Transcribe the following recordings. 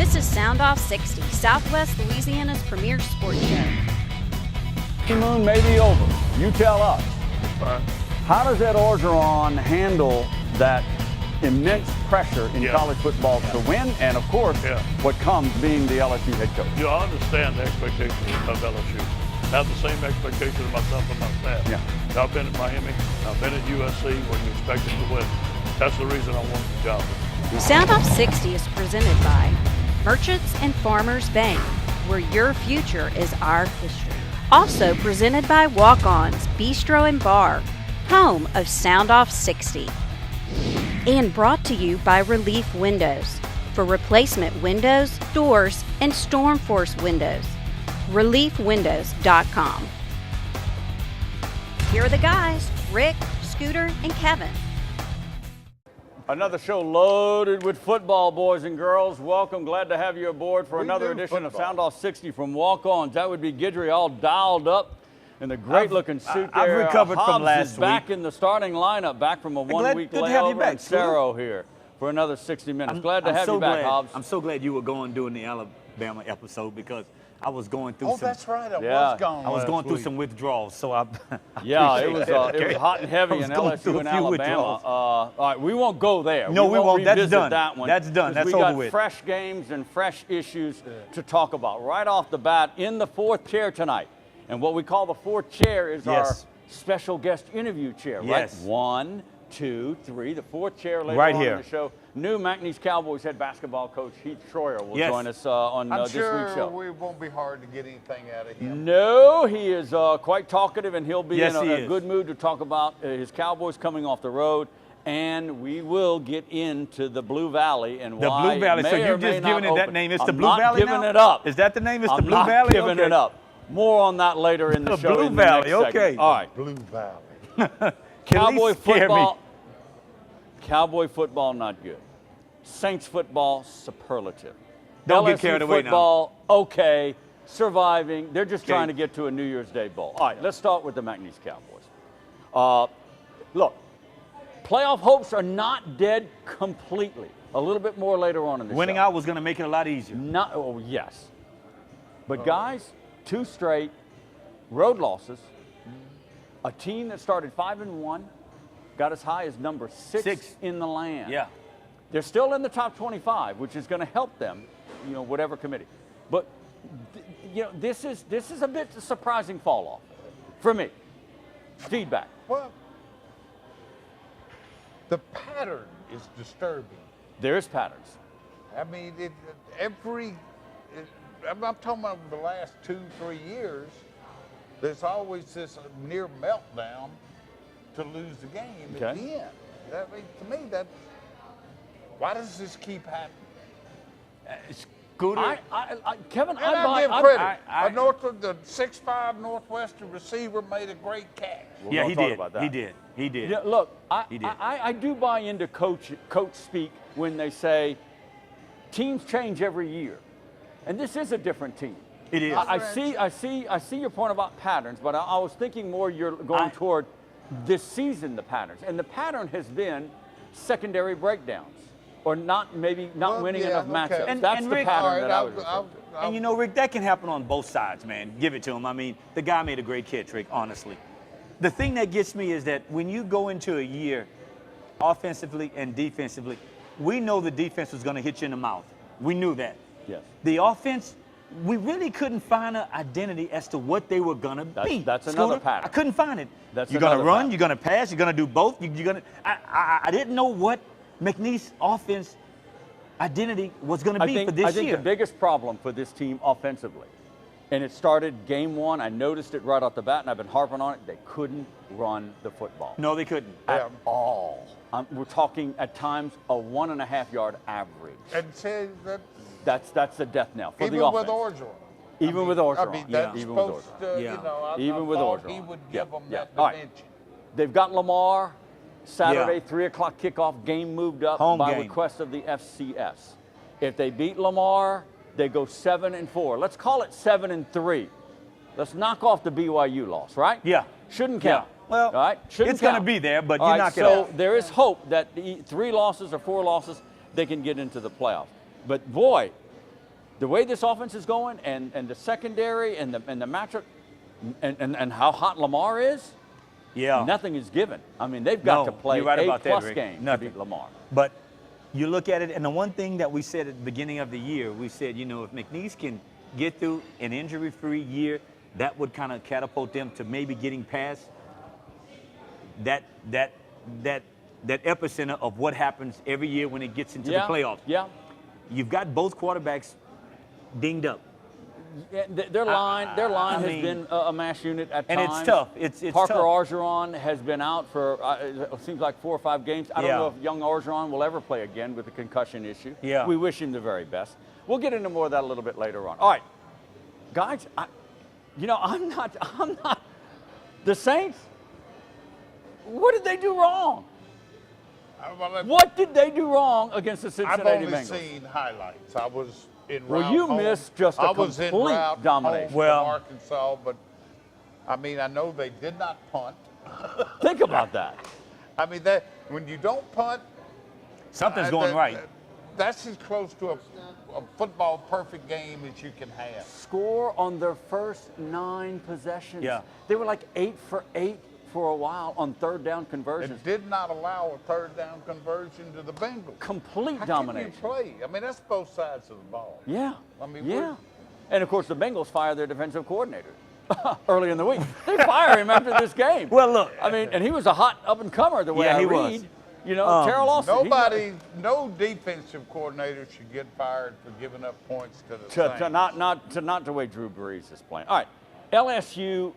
This is Soundoff60, Southwest Louisiana's premier sports show. Moon may be over. You tell us. How does Ed Orgeron handle that immense pressure in college football to win, and of course, what comes being the LSU head coach? You understand the expectations of LSU. Have the same expectations of myself and my staff. Yeah. I've been at Miami. I've been at USC when you expected to win. That's the reason I wanted the job. Soundoff60 is presented by Merchants and Farmers Bank, where your future is our history. Also presented by Walk-Ons Bistro and Bar, home of Soundoff60. And brought to you by Relief Windows, for replacement windows, doors, and storm force windows. ReliefWindows.com. Here are the guys, Rick, Scooter, and Kevin. Another show loaded with football, boys and girls. Welcome. Glad to have you aboard for another edition of Soundoff60 from Walk-Ons. That would be Guidry all dialed up in the great-looking suit there. I've recovered Hobbs from last is back in the starting lineup, back from a one-week layover, and Cerro here for another 60 minutes. Glad to have you back, Hobbs. I'm so glad you were going during the Alabama episode because I was going through some. Oh, that's right. I was gone. I was going through some withdrawals, so I. It was hot and heavy in LSU and Alabama. All right, we won't go there. No, we won't. That's done. That one. That's done. That's we over got with. Fresh games and fresh issues to talk about right off the bat in the fourth chair tonight. And what we call the fourth chair is our special guest interview chair, right? Yes. 1, 2, 3. The fourth chair later right on here in the show. New McNeese Cowboys head basketball coach Heath Schroyer will join us on this week's show. I'm sure it won't be hard to get anything out of him. No, he is quite talkative, and he'll be in a good mood to talk about his Cowboys coming off the road. And we will get into the Blue Valley and why. The Blue Valley. So you've just given it that name. It's the Blue Valley now? I'm not giving it up. Is that the name? It's the I'm Blue Valley? I'm not giving it up. More on that later in the show. Blue in the Valley, next okay. segment. All right. Blue Valley. Cowboy football. Cowboy football, not good. Saints football, superlative. Don't LSU get carried away football, okay. Surviving. They're just trying to get to a New Year's Day bowl. All right, let's start with the McNeese Cowboys. Look, playoff hopes are not dead completely. A little bit more later on in the show. Winning out was going to make it a lot easier. Yes. But guys, 2 straight road losses. A team that started 5-1, got as high as number 6 in the land. Yeah. They're still in the top 25, which is going to help them, whatever committee. But this is a bit surprising fall off for me. Feedback. Well, the pattern is disturbing. There is patterns. I mean, I'm talking about the last 2-3 years. There's always this near meltdown to lose the game at the end. To me, why does this keep happening? Scooter. Kevin, I give credit. The 6'5" Northwestern receiver made a great catch. Yeah, he did. He did. Yeah, look, I do buy into coach speak when they say teams change every year, and this is a different team. It is. I see your point about patterns, but I was thinking more you're going toward this season, the patterns, and the pattern has been secondary breakdowns. Or not winning enough matchups. And that's the Rick, pattern that I would refer to. And Rick, that can happen on both sides, man. Give it to him. I mean, the guy made a great catch, Rick, honestly. The thing that gets me is that when you go into a year, offensively and defensively, we know the defense was going to hit you in the mouth. We knew that. Yes. The offense, we really couldn't find an identity as to what they were going to be. That's another pattern. I couldn't find it. That's you're going to run, pattern. you're going to pass, you're going to do both. I didn't know what McNeese offense identity was going to be for this year. I think the biggest problem for this team offensively, and it started game 1, I noticed it right off the bat, and I've been harping on it, they couldn't run the football. No, they couldn't. At all. We're talking at times a 1.5-yard average. And say that's the death knell for the even offense. with Orgeron. Even with Orgeron. I mean, that's even with supposed Orgeron. to, even with thought Orgeron. he would give them that All right. dimension. They've got Lamar. Saturday, 3 o'clock kickoff, game moved up by request of the FCS. If they beat Lamar, they go 7-4. Let's call it 7-3. Let's knock off the BYU loss, right? Yeah. Shouldn't count. Yeah. Well, all right? it's going to be there, but you knock it off. So there is hope that 3 losses or 4 losses, they can get into the playoffs. But boy, the way this offense is going and the secondary and the matchup and how hot Lamar is, nothing is given. I mean, they've got to play A+ game to beat Lamar. But you look at it, and the one thing that we said at the beginning of the year, we said, you know, if McNeese can get through an injury-free year, that would kind of catapult them to maybe getting past that epicenter of what happens every year when it gets into the playoffs. Yeah. You've got both quarterbacks dinged up. Yeah, their line has been a mash unit at times. And it's tough. It's Parker tough. Orgeron has been out for, it seems like 4 or 5 games. I don't know if young Orgeron will ever play again with the concussion issue. Yeah. We wish him the very best. We'll get into more of that a little bit later on. All right, guys, I'm not, the Saints, what did they do wrong? What did they do wrong against the Cincinnati Bengals? I've only seen highlights. I was in route Well, you home. missed just a complete domination. From Arkansas, but I mean, I know they did not punt. Think about that. I mean, when you don't punt, something's going right. That's as close to a football perfect game as you can have. Score on their first 9 possessions. Yeah. They were like 8 for 8 for a while on third down conversions. It did not allow a third down conversion to the Bengals. Complete How domination. Can you play? I mean, that's both sides of the ball. Yeah. I mean, yeah. And of course, the Bengals fired their defensive coordinator early in the week. They fire him after this game. Well, look. I mean, and he was a hot up-and-comer the way I read. Was. You know, Terrell Austin. No defensive coordinator should get fired for giving up points to the Saints. Not the way Drew Brees is playing. All right, LSU,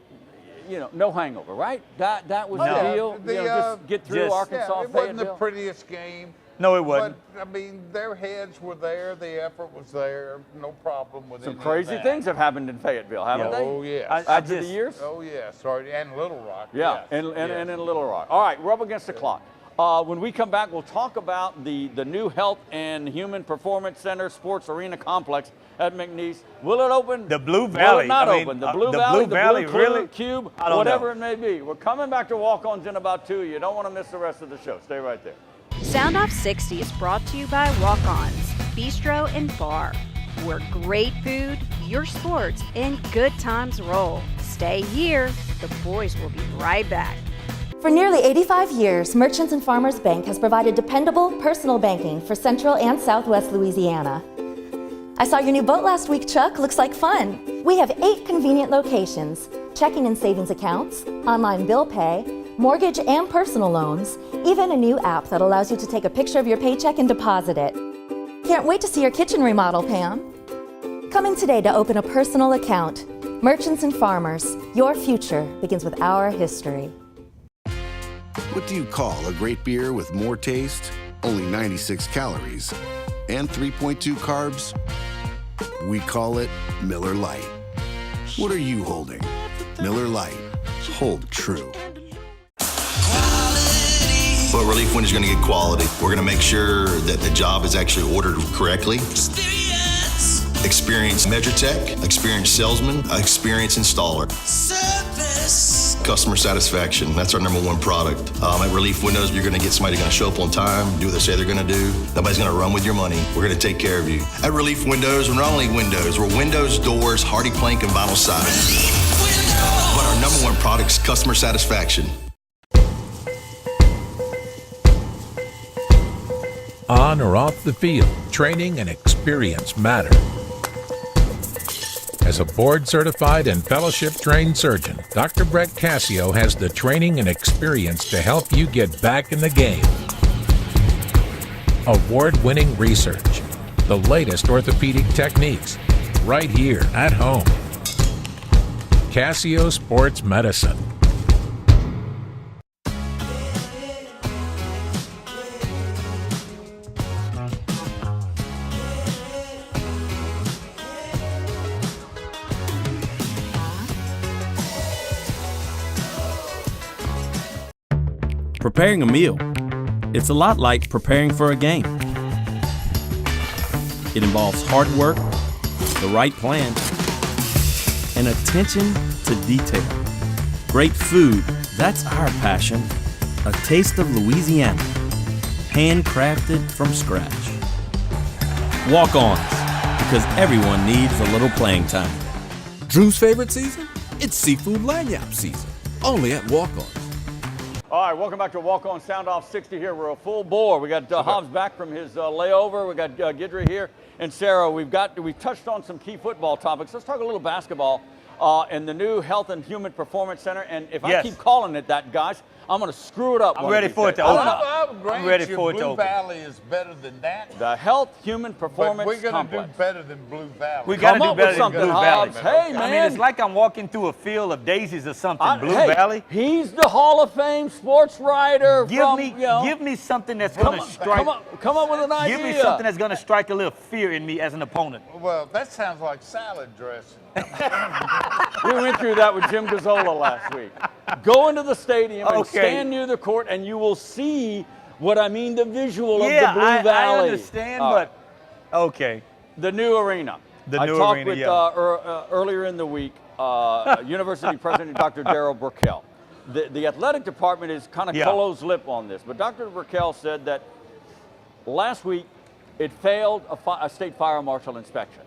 no hangover, right? That was the deal. Just get through Arkansas. It wasn't the prettiest game. No, it wasn't. But, I mean, their heads were there. The effort was there. No problem with it. Some crazy things have happened in Fayetteville, haven't they? Oh, yeah. After the years? Oh, yeah. Sorry. And Little Rock. Yeah, yes. And in Little Rock. All right, we're up against the clock. When we come back, we'll talk about the new Health and Human Performance Center Sports Arena Complex at McNeese. Will it open? The Blue Valley. Will it not open? The Blue Valley, the Blue really? Cube, whatever it may be. We're coming back to Walk-Ons in about 2. You don't want to miss the rest of the show. Stay right there. Soundoff60 is brought to you by Walk-Ons Bistro and Bar, where great food, your sports, and good times roll. Stay here. The boys will be right back. For nearly 85 years, Merchants and Farmers Bank has provided dependable personal banking for Central and Southwest Louisiana. I saw your new boat last week, Chuck. Looks like fun. We have 8 convenient locations, checking and savings accounts, online bill pay, mortgage and personal loans, even a new app that allows you to take a picture of your paycheck and deposit it. Can't wait to see your kitchen remodel, Pam. Come in today to open a personal account. Merchants and Farmers, your future begins with our history. What do you call a great beer with more taste, only 96 calories, and 3.2 carbs? We call it Miller Lite. What are you holding? Miller Lite. Hold true. But Relief Windows is going to get quality. We're going to make sure that the job is actually ordered correctly. Experienced measure tech, experienced salesman, experienced installer. Service. Customer satisfaction, that's our #1 product. At Relief Windows, you're going to get somebody going to show up on time, do what they say they're going to do. Nobody's going to run with your money. We're going to take care of you. At Relief Windows, we're not only windows, we're windows, doors, hardy plank, and vinyl siding. But our #1 product is customer satisfaction. On or off the field, training and experience matter. As a board-certified and fellowship-trained surgeon, Dr. Brett Cassio has the training and experience to help you get back in the game. Award-winning research, the latest orthopedic techniques, right here at home. Cassio Sports Medicine. Preparing a meal, it's a lot like preparing for a game. It involves hard work, the right plan, and attention to detail. Great food, that's our passion. A taste of Louisiana, handcrafted from scratch. Walk-Ons, because everyone needs a little playing time. Drew's favorite season? It's seafood lanyap season, only at Walk-On's. All right, welcome back to Walk-On Soundoff60 here. We're a full bore. We got Hobbs back from his layover. We got Guidry here. And Sarah, we've touched on some key football topics. Let's talk a little basketball and the new Health and Human Performance Center. And if I keep calling it that, guys, I'm going to screw it up. I'm ready for it to open. I'm ready for it to open. Blue Valley is better than that. The Health Human Performance But we're going to do better than Blue Valley. We got to do better than Blue Valley. Hey, man. I mean, it's like I'm walking through a field of daisies or something. Blue Valley. He's the Hall of Fame sports writer. Give me something that's going to strike. Come up with an idea. Give me something that's going to strike a little fear in me as an opponent. Well, that sounds like salad dressing. We went through that with Jim Gazzola last week. Go into the stadium and stand near the court, and you will see what I mean, the visual of the Blue Valley. I understand, but okay. The new arena. I talked with earlier in the week, University President Dr. Darryl Burkell. The athletic department is kind of closed lip on this, but Dr. Burkell said that last week it failed a state fire marshal inspection.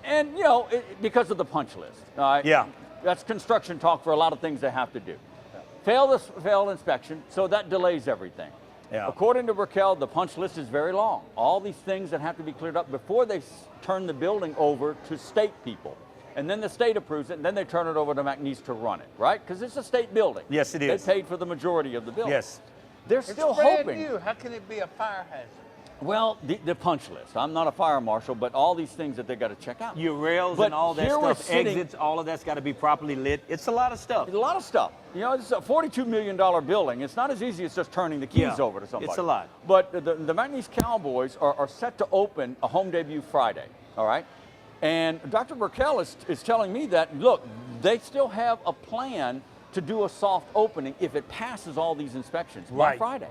And, you know, because of the punch list. All right? Yeah. That's construction talk for a lot of things they have to do. Failed inspection, so that delays everything. Yeah. According to Burkell, the punch list is very long. All these things that have to be cleared up before they turn the building over to state people. And then the state approves it, and then they turn it over to McNeese to run it, right? Because it's a state building. Yes, it is. They paid for the majority of the building. Yes. They're still it's brand hoping. New. How can it be a fire hazard? Well, the punch list. I'm not a fire marshal, but all these things that they got to check out. Your rails and all that stuff, exits, all of that's got to be properly lit. It's a lot of stuff. It's a lot of stuff. You know, it's a $42 million building. It's not as easy as just turning the keys over to somebody. It's a lot. But the McNeese Cowboys are set to open a home debut Friday, all right? And Dr. Burkell is telling me that, look, they still have a plan to do a soft opening if it passes all these inspections by Friday.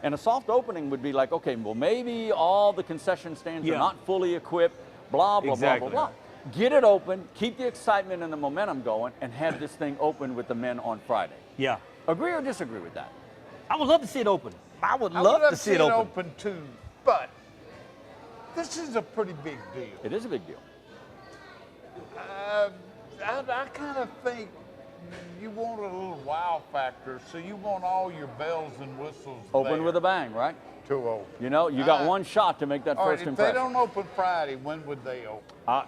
And a soft opening would be like, okay, well, maybe all the concession stands are not fully equipped, blah, blah, blah, blah, blah. Get it open, keep the excitement and the momentum going, and have this thing open with the men on Friday. Yeah. Agree or disagree with that? I would love to see it open. I would love to see it open too, but this is a pretty big deal. It is a big deal. I kind of think you want a little wow factor, so you want all your bells and whistles Open with a bang, right? To open. You know, you got one shot to make that first impression. If they don't open Friday, when would they open?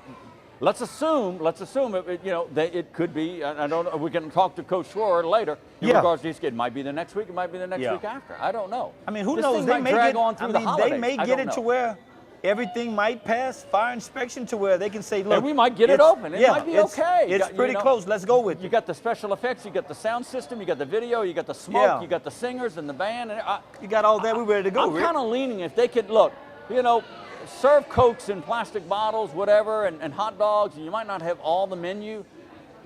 Let's assume it, you know, it could be. I don't know. We can talk to Coach Schroer later in regards to this kid. It might be the next week. It might be the next week after. I don't know. I mean, who this knows? Thing They might may drag get on through the holidays. They may get it to where everything might pass fire inspection to where they can say, look, and we might get it open. It might be okay. It's pretty close. Let's go with it. You got the special effects. You got the sound system. You got the video. You got the smoke. You got the singers and the band. And you got all that. We're ready to go. I'm kind of leaning if they could look. You know, serve Cokes in plastic bottles, whatever, and hot dogs. And you might not have all the menu,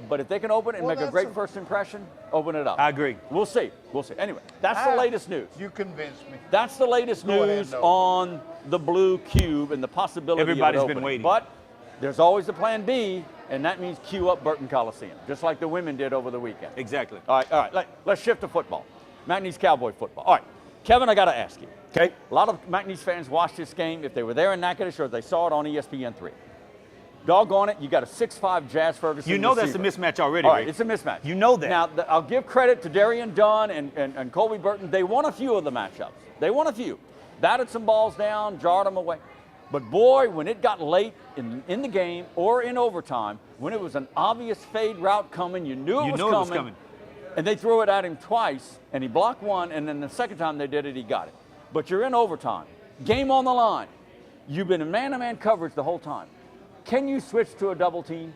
but if they can open it and make a great first impression, open it up. I agree. We'll see. We'll see. Anyway, that's the latest news. You convinced me. That's the latest news on the Blue Cube and the possibility Everybody's of it been waiting. But there's always a plan B, and that means queue up Burton Coliseum, just like the women did over the weekend. Exactly. All right. Let's shift to football. McNeese Cowboy football. All right, Kevin, I got to ask you. Okay. A lot of McNeese fans watched this game if they were there in Natchitoches or if they saw it on ESPN3. Doggone it, you got a 6'5" Jazz Ferguson. You know receiver. That's a mismatch already. All right, it's a mismatch. You know that. Now, I'll give credit to Darian Dunn and Colby Burton. They won a few of the matchups. They won a few. Batted some balls down, jarred them away. But boy, when it got late in the game or in overtime, when it was an obvious fade route coming, you knew it was coming. And they threw it at him twice, and he blocked one, and then the second time they did it, he got it. But you're in overtime. Game on the line. You've been in man-to-man coverage the whole time. Can you switch to a double team?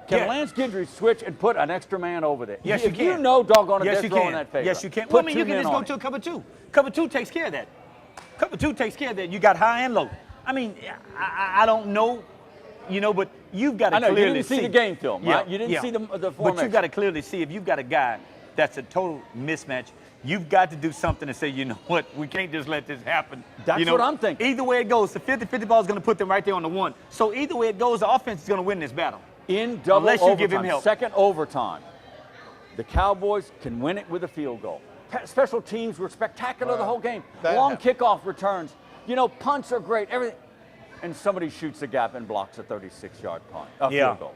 Can Lance Guidry switch and put an extra man over there? Yes, you can. You know, doggone it, they're throwing that fade. Yes, you can. Well, I mean, you can just go to a cover two. Cover two takes care of that. Cover two takes care of that. You got high and low. I mean, I don't know, you know, but you've got to clearly see. You didn't see the game film, right? You didn't see the formation. But you've got to clearly see if you've got a guy that's a total mismatch. You've got to do something and say, you know what, we can't just let this happen. That's what I'm thinking. Either way it goes, the 50-50 ball is going to put them right there on the one. So either way it goes, the offense is going to win this battle. In double unless overtime, you give him help. Second overtime, the Cowboys can win it with a field goal. Special teams were spectacular the whole game. Long kickoff returns. You know, punts are great, everything. and somebody shoots a gap and blocks a 36-yard punt, field goal.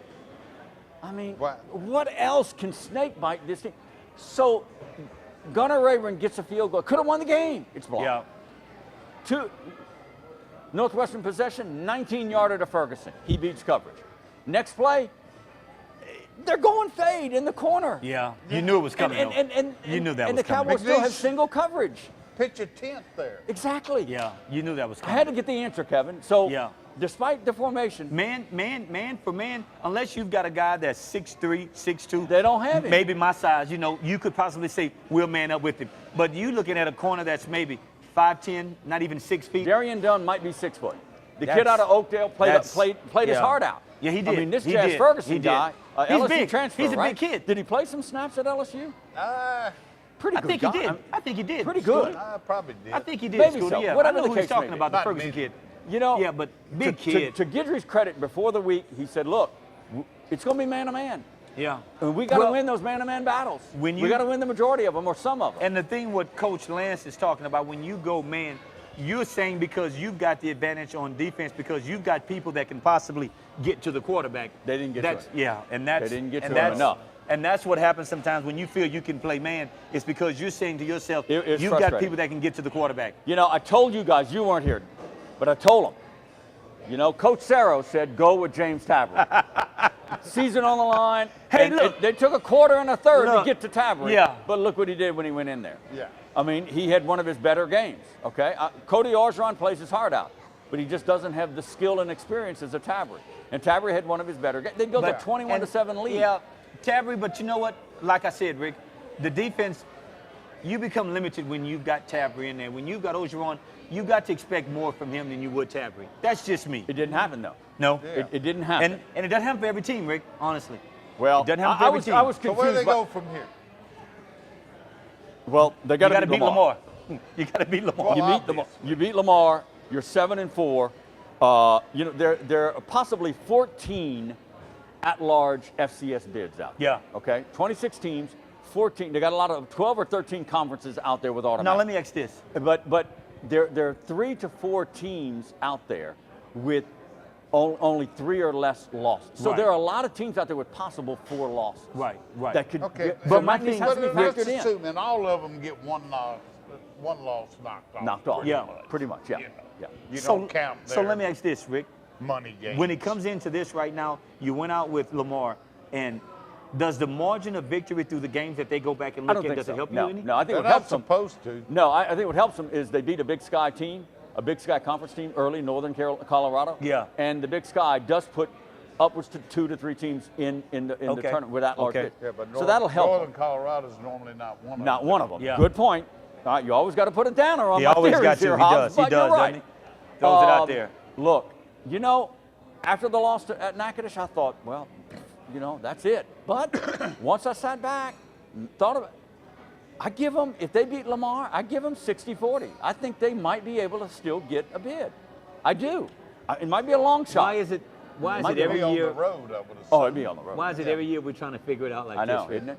I mean, what else can snake bite this team? So Gunnar Rayburn gets a field goal. Could have won the game. It's blocked. Yeah. Two, Northwestern possession, 19-yarder to Ferguson. He beats coverage. Next play, they're going fade in the corner. Yeah, you knew it was coming. And you knew that was coming. And the Cowboys still have single coverage. Pitch a 10th there. Exactly. Yeah, you knew that was coming. I had to get the answer, Kevin. So yeah. Despite the formation. Man for man, unless you've got a guy that's 6'3", 6'2". They don't have him. Maybe my size, you could possibly say we'll man up with him. But you looking at a corner that's maybe 5'10", not even 6 feet. Darian Dunn might be 6 foot. The kid out of Oakdale played his heart out. Yeah, he did. I mean, this Jazz Ferguson guy, he's LSU big. transfer, He's a right? big kid. Did he play some snaps at LSU? Pretty good I think guy. he did. I think he did. Pretty good. Probably did. I think he did. Maybe Scooter, so. yeah. Whatever I know the who case he's talking may be. about, the Not Ferguson many. kid. You know, yeah, but big kid. To Guidry's credit, before the week, he said, look, it's going to be man-to-man. Yeah. And we got to win those man-to-man battles. We got to win the majority of them or some of them. And the thing what Coach Lance is talking about, when you go man, you're saying because you've got the advantage on defense because you've got people that can possibly get to the quarterback. They didn't get to it. Yeah, and that's they didn't get to him enough. And that's what happens sometimes when you feel you can play man. It's because you're saying to yourself, it's you've got people that can get to the quarterback. You know, I told you guys, you weren't here, but I told them. You know, Coach Cerro said, go with James Tavery. Season on the line. Hey, look. They took a quarter and a third to get to Tavery. Yeah. But look what he did when he went in there. Yeah. I mean, he had one of his better games, okay? Cody Orgeron plays his heart out, but he just doesn't have the skill and experience as a Tavery. And Tavery had one of his better games. They built a 21-7 lead. Yeah, Tavery, but you know what? Like I said, Rick, the defense, you become limited when you've got Tavery in there. When you've got Orgeron, you got to expect more from him than you would Tavery. That's just me. It didn't happen, though. No. Yeah. It didn't happen. And it doesn't happen for every team, Rick, honestly. Well, it doesn't happen for every team. I was confused. So where do they go from here? Well, they got to beat Lamar. You got to beat Lamar. You beat Lamar. You're 7-4. You know, there are possibly 14 at-large FCS bids out there. Yeah. Okay. 26 teams, 14. They got a lot of 12 or 13 conferences out there with automatic. Now let me ask this. But there are 3 to 4 teams out there with only 3 or less losses. So there are a lot of teams out there with possible 4 losses. Right. That could. Okay. But my thing has to be let's factored in. assume, and all of them get one loss knocked off. Pretty much. Yeah. You don't count their So let me ask this, Rick. money game. When it comes into this right now, you went out with Lamar, and does the margin of victory through the games that they go back and look at, does it help you any? No, I think They're what not helps them. supposed to. No, I think what helps them is they beat a Big Sky team, a Big Sky Conference team early, Northern Colorado. Yeah. And the Big Sky does put upwards to 2 to 3 teams in the tournament with that large bid. Yeah, but So that'll help Northern them. Colorado is normally not one of them. Not one of them. Yeah. Good point. All right, you always got to put a downer on He my always theories got to. here, He Hobbs, does. He but does, you're right. doesn't he? Throws it out there. Look, you know, after the loss at Natchitoches, I thought, well, you know, that's it. But once I sat back, thought about it, I give them, if they beat Lamar, I give them 60-40. I think they might be able to still get a bid. I do. It might be a long shot. Why is it It'd every be on year? the road, I would assume. Oh, it'd be on the road. Why is it every year we're trying to figure it out like I know, this? isn't it?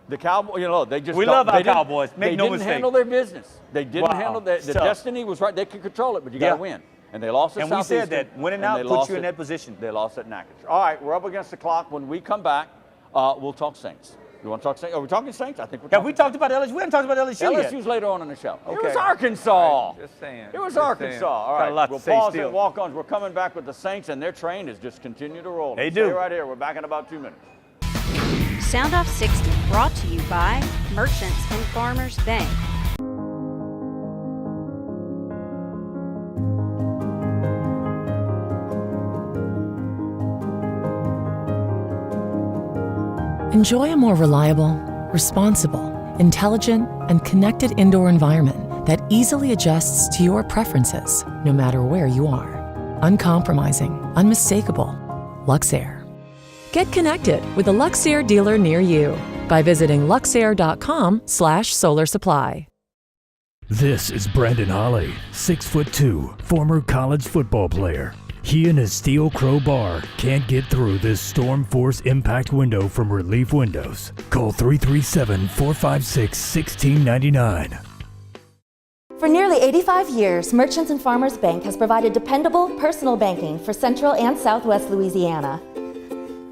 The Cowboys, you know, they just We don't- love our they didn't- Cowboys. Make no They didn't mistake. handle their business. They didn't Wow. handle the Tough. destiny was right. They could control it, but you got to win. And they lost at And we said Southeastern, that winning and out they puts lost you in at- that position. They lost at Natchitoches. All right, we're up against the clock. When we come back, we'll talk Saints. You want to talk Saints? Are we talking Saints? I think we're talking. Have we talked about LSU? We haven't talked about LSU yet. LSU's later on in the show. It Okay. was Arkansas. Just saying. It was Just Arkansas. saying. All Got a right, lot to we'll say pause still. and walk-ons. We're coming back with the Saints, and their train is just continue to roll. They Stay do. right here. We're back in about 2 minutes. Soundoff60 brought to you by Merchants and Farmers Bank. Enjoy a more reliable, responsible, intelligent, and connected indoor environment that easily adjusts to your preferences, no matter where you are. Uncompromising, unmistakable. Luxair. Get connected with a Luxair dealer near you by visiting luxair.com/solar supply. This is Brandon Holly, 6'2", former college football player. He and his steel crowbar can't get through this storm force impact window from Relief Windows. Call 337-456-1699. For nearly 85 years, Merchants and Farmers Bank has provided dependable, personal banking for Central and Southwest Louisiana.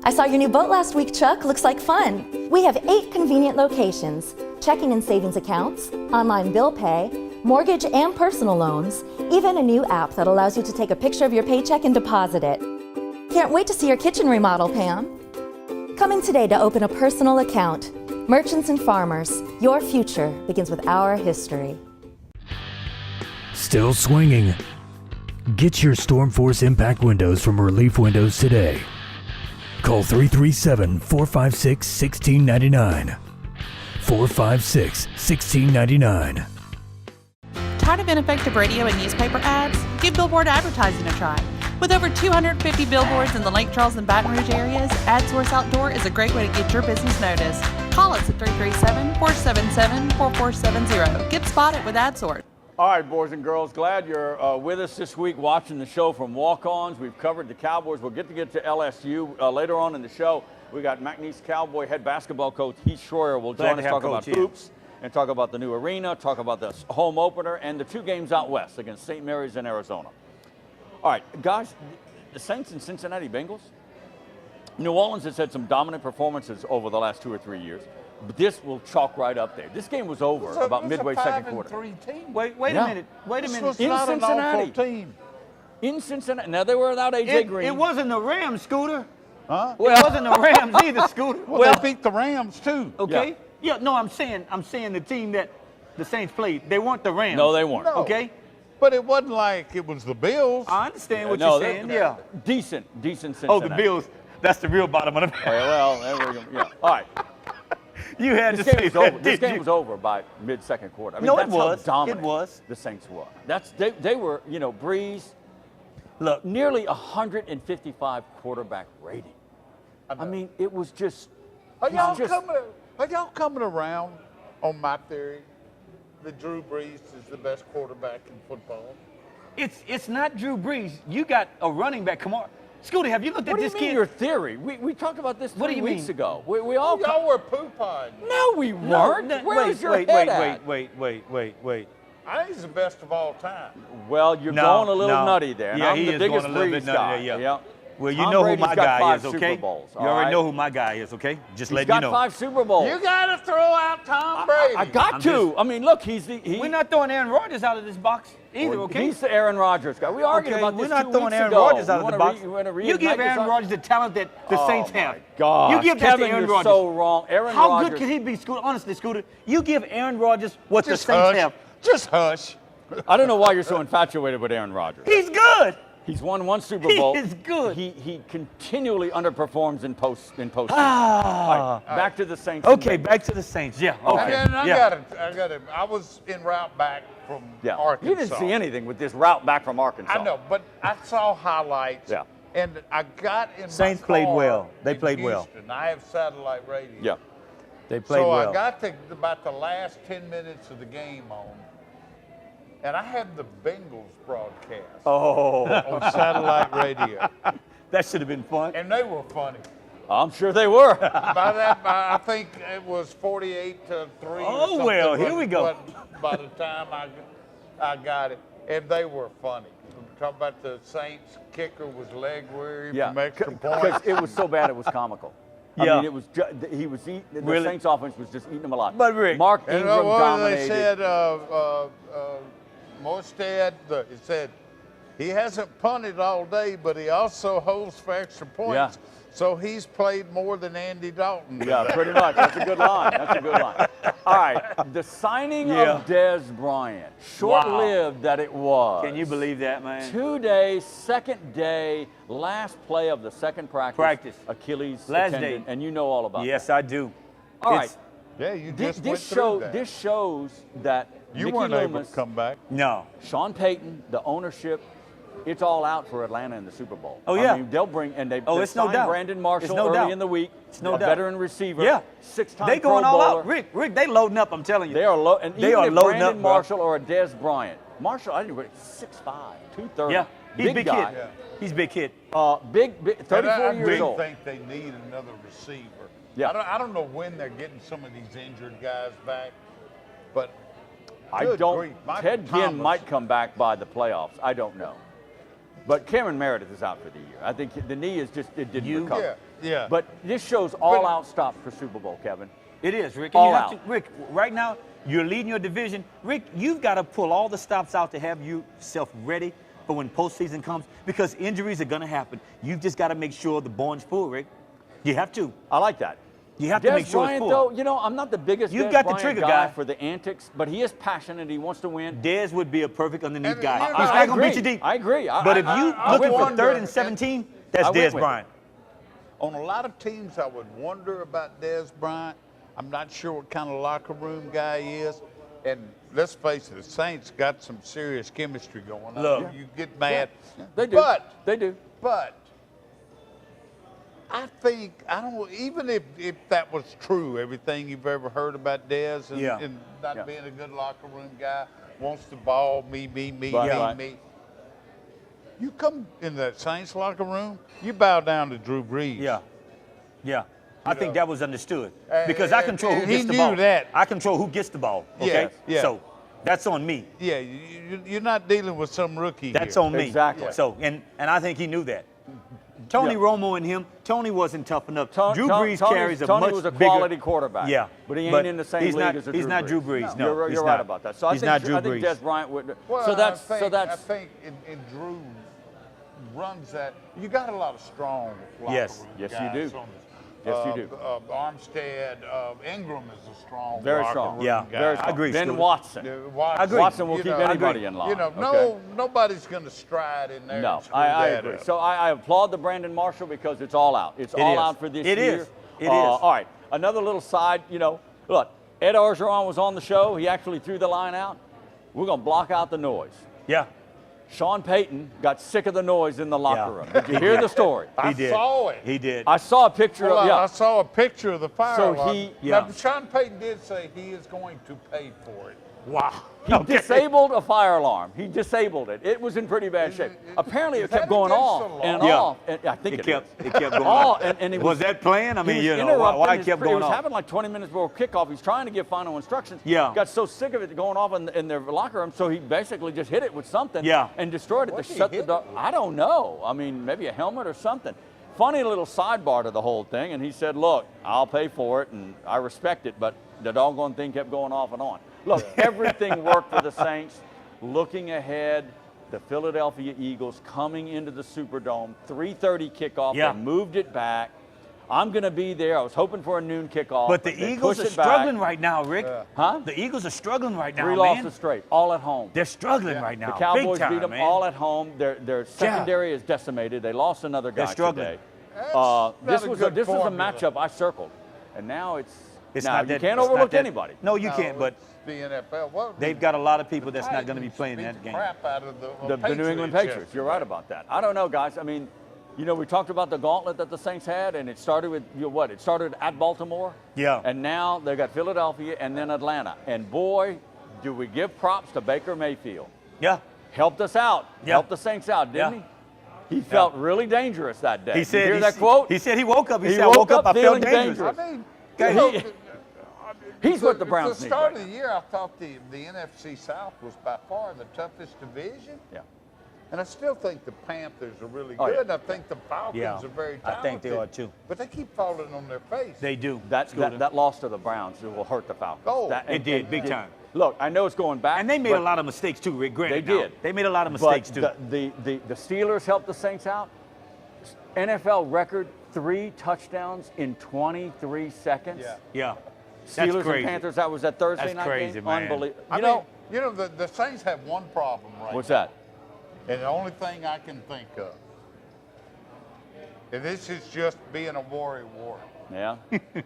I saw your new boat last week, Chuck. Looks like fun. We have 8 convenient locations, checking and savings accounts, online bill pay, mortgage and personal loans, even a new app that allows you to take a picture of your paycheck and deposit it. Can't wait to see your kitchen remodel, Pam. Come in today to open a personal account. Merchants and Farmers, your future begins with our history. Still swinging? Get your Storm Force impact windows from Relief Windows today. Call 337-456-1699. 456-1699. Tired of ineffective radio and newspaper ads? Give billboard advertising a try. With over 250 billboards in the Lake Charles and Baton Rouge areas, AdSource Outdoor is a great way to get your business noticed. Call us at 337-477-4470. Get spotted with AdSource. All right, boys and girls, glad you're with us this week watching the show from Walk-Ons. We've covered the Cowboys. We'll get to LSU later on in the show. We got McNeese Cowboy head basketball coach Heath Schroyer will join us, talk about hoops and talk about the new arena, talk about the home opener and the 2 games out west against St. Mary's and Arizona. All right, guys, the Saints and Cincinnati Bengals. New Orleans has had some dominant performances over the last 2 or 3 years. But this will chalk right up there. This game was over about midway second quarter. Wait a minute. This was not an awful team. In Cincinnati. Now, they were without A.J. Green. It wasn't the Rams, Scooter. Huh? Well, it wasn't the Rams either, Scooter. Well, they beat the Rams, too. Okay. Yeah, no, I'm saying the team that the Saints played, they weren't the Rams. No, they weren't. No. Okay. But it wasn't like it was the Bills. I understand what you're saying. Yeah. Decent Cincinnati. Oh, the Bills. That's the real bottom of the barrel. Well, there we go. Yeah. All right. You had to say that. This game was over by mid-second quarter. I mean, No, that's it was. How dominant It was. the Saints were. They were, Breeze. Look, nearly 155 quarterback rating. I mean, it was just. Are y'all coming around on my theory that Drew Brees is the best quarterback in football? It's not Drew Brees. You got a running back. Come on. Scooty, have you looked at this kid? What do you mean your theory? We talked about this 3 weeks ago. We all y'all were poo-pieing. No, we weren't. Where's your head at? Wait. I think he's the best of all time. Well, you're going a little nutty there. Yeah, I'm the biggest Breeze guy. Yeah. Well, you Tom know Brady's who my got guy 5 is, Super okay? Bowls, You already know who my guy is, okay? Just let you know. He's got 5 Super Bowls. You got to throw out Tom Brady. I got to. I mean, look, We're not throwing Aaron Rodgers out of this box either, okay? He's the Aaron Rodgers guy. We argued about this 2 weeks ago. We're not throwing Aaron Rodgers out of the box. You give Aaron Rodgers the talent that the Saints have. God, you give that to Kevin, Aaron you're Rodgers. so wrong. Aaron How Rodgers. good can he be, Scooter? Honestly, Scooter, you give Aaron Rodgers what Just the Saints have. Just hush. I don't know why you're so infatuated with Aaron Rodgers. He's good. He's won 1 Super Bowl. He is good. He continually underperforms in post. All Ah. right, back to the Saints. Okay, back to the Saints. Yeah. Okay. And I got it. I was en route back from Arkansas. You didn't see anything with this route back from Arkansas. I know, but I saw highlights. Yeah. And I got in Saints my played car well. They in played well. Houston. I have satellite radio. Yeah. They played so well. I got to about the last 10 minutes of the game on, and I had the Bengals broadcast on satellite radio. That should have been fun. And they were funny. I'm sure they were. By that, I think it was 48-3. Oh, well, here we go. By the time I got it, and they were funny. Talk about the Saints kicker was leg weary from extra points. Because it was so bad it was comical. I mean, it was the Saints offense was just eating them alive. But Rick, Mark Ingram dominated. They said Morstead, it said he hasn't punted all day, but he also holds for extra points. Yeah. So he's played more than Andy Dalton. Yeah, pretty much. That's a good line. All right, the signing of Dez Bryant. Short-lived that it was. Can you believe that, man? 2 days, second day, last play of the second practice. Achilles last tendon, day. and you know all about Yes, that. I do. All right. Yeah, you just went through that. This shows that You Mickey weren't Loomis, able to come back. No. Sean Payton, the ownership, it's all out for Atlanta in the Super Bowl. Oh, yeah. I mean, they'll bring, and they it's no signed doubt. Brandon Marshall It's no early doubt. in the week. It's no a doubt. veteran receiver. Yeah. 6-time They going Pro all Bowler. out. Rick, they loading up, I'm telling you. They are and they even are if loading Brandon up, bro. Marshall or a Dez Bryant. Marshall, I didn't really, 6'5", 230. Yeah, he's big guy. kid. He's big kid. Big, 34 years I old. think they need another receiver. Yeah. I don't know when they're getting some of these injured guys back, but Ted Ginn might come back by the playoffs. I don't know. But Cameron Meredith is out for the year. I think the knee is just, it didn't recover. Yeah. But this shows all-out stop for Super Bowl, Kevin. It is, Rick. All out. Rick, right now, you're leading your division. Rick, you've got to pull all the stops out to have yourself ready for when postseason comes, because injuries are going to happen. You've just got to make sure the barn's full, Rick. You have to. I like that. You have to make sure it's full. Though, you know, I'm not the biggest You've Dez got the Bryant trigger guy guy for the antics, but he is passionate. He wants to win. Dez would be a perfect underneath guy. I He's not going to beat you deep. I agree. But if you looking for 3rd and 17, that's Dez Bryant. On a lot of teams, I would wonder about Dez Bryant. I'm not sure what kind of locker room guy he is. And let's face it, the Saints got some serious chemistry going on. Look. You get mad. Yeah. They do. They do. But I think, even if that was true, everything you've ever heard about Dez and not being a good locker room guy, wants the ball, me. You come in that Saints locker room, you bow down to Drew Brees. Yeah. I think that was understood because I control who gets the ball. He knew that. I control who gets the ball. Okay. Yeah. So that's on me. Yeah. You're not dealing with some rookie. That's on me. Exactly. So and I think he knew that. Tony Romo and him. Tony wasn't tough enough. Drew Brees carries a much Tony was a bigger quality quarterback. Yeah. But he ain't in the same league as a Drew Brees. He's not Drew Brees. No, you're right about that. So he's not Drew I think Brees. Dez Bryant would. Well, I think in Drew runs that. You got a lot of strong locker room Yes, guys you do. on this. Yes, you do. Armstead, Ingram is a strong Very locker strong. room Yeah, guy. very strong. I agree. Ben Watson. Watson will keep anybody in line. You know, nobody's going to stride in there. No, and screw I that agree. up. So I applaud the Brandon Marshall because it's all out. It's all out for this year. It is. All right. Another little side, look, Ed Orgeron was on the show. He actually threw the line out. We're going to block out the noise. Yeah. Sean Payton got sick of the noise in the locker room. Did you hear the story? I saw it. He did. I saw a picture of I saw a picture of the fire alarm. Now, Sean Payton did say he is going to pay for it. Wow. He disabled a fire alarm. He disabled it. It was in pretty bad shape. Apparently, it kept going off and off. And I think it kept going off. off. And was that planned? I mean, why it kept going off? It was happening like 20 minutes before kickoff. He's trying to give final instructions. Yeah. Got so sick of it going off in their locker room, so he basically just hit it with something and destroyed it to shut the door. I don't know. I mean, maybe a helmet or something. Funny little sidebar to the whole thing. And he said, look, I'll pay for it, and I respect it, but the doggone thing kept going off and on. Look, everything worked for the Saints. Looking ahead, the Philadelphia Eagles coming into the Superdome, 3:30 kickoff. Yeah. They moved it back. I'm going to be there. I was hoping for a noon kickoff. But the Eagles are struggling right now, Rick. Huh? The Eagles are struggling right now, 3 man. losses straight, all at home. They're struggling right now. The Cowboys Big time, beat them man. all at home. Their secondary is decimated. They lost another guy They're struggling. today. This This was a matchup I circled, and now It's now not you that, can't it's not overlook that- anybody. No, you can't. But the NFL. they've got a lot of people that's not going to be playing that game. Crap out of The New England Patriots. You're right about that. I don't know, guys. I mean, we talked about the gauntlet that the Saints had, and it started with what? It started at Baltimore. Yeah. And now they got Philadelphia and then Atlanta. And boy, do we give props to Baker Mayfield. Yeah. Helped us out. Yeah. Helped the Saints out, didn't he? He felt really dangerous that day. He said, you hear that quote? He said he woke up. He said, He I woke up, I feeling felt dangerous. I mean, he's what the Browns At the need. start of the year, I thought the NFC South was by far the toughest division. Yeah. And I still think the Panthers are really Oh, good. yeah. And I think the Falcons are very talented. I think they are too. But they keep falling on their face. They do. That loss to the Browns will hurt the Falcons. Oh, it did, big time. Look, I know it's going back. And they made a lot of mistakes too, Rick. Granted, They did. They made a lot of mistakes too. The Steelers helped the Saints out. NFL record 3 touchdowns in 23 seconds. Yeah. Steelers That's crazy. and Panthers. That was that Thursday That's night crazy, game. man. Unbelievable. The Saints have one problem right What's now. that? And the only thing I can think of, and this is just being a worry ward. Yeah.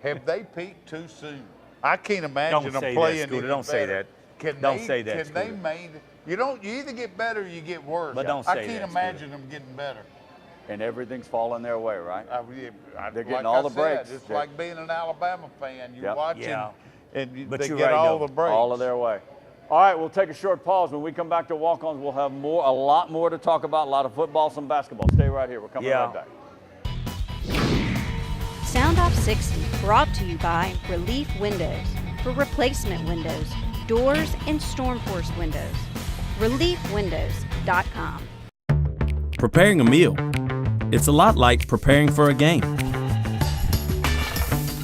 Have they peaked too soon? I can't imagine Don't them say playing that, Scooter. any Don't say better. that. Don't say that, Can they Scooter. you either get better or you get worse. But don't I say can't that, imagine them getting better. And everything's falling their way, right? They're getting like all I the breaks. Said, it's like being an Alabama fan. You watch Yeah. and But they you're get right, all though. the breaks. All of their way. All right, we'll take a short pause. When we come back to walk-ons, we'll have a lot more to talk about. A lot of football, some basketball. Stay right here. We're coming right back. Soundoff60, brought to you by Relief Windows. For replacement windows, doors, and StormForce windows. ReliefWindows.com. Preparing a meal. It's a lot like preparing for a game.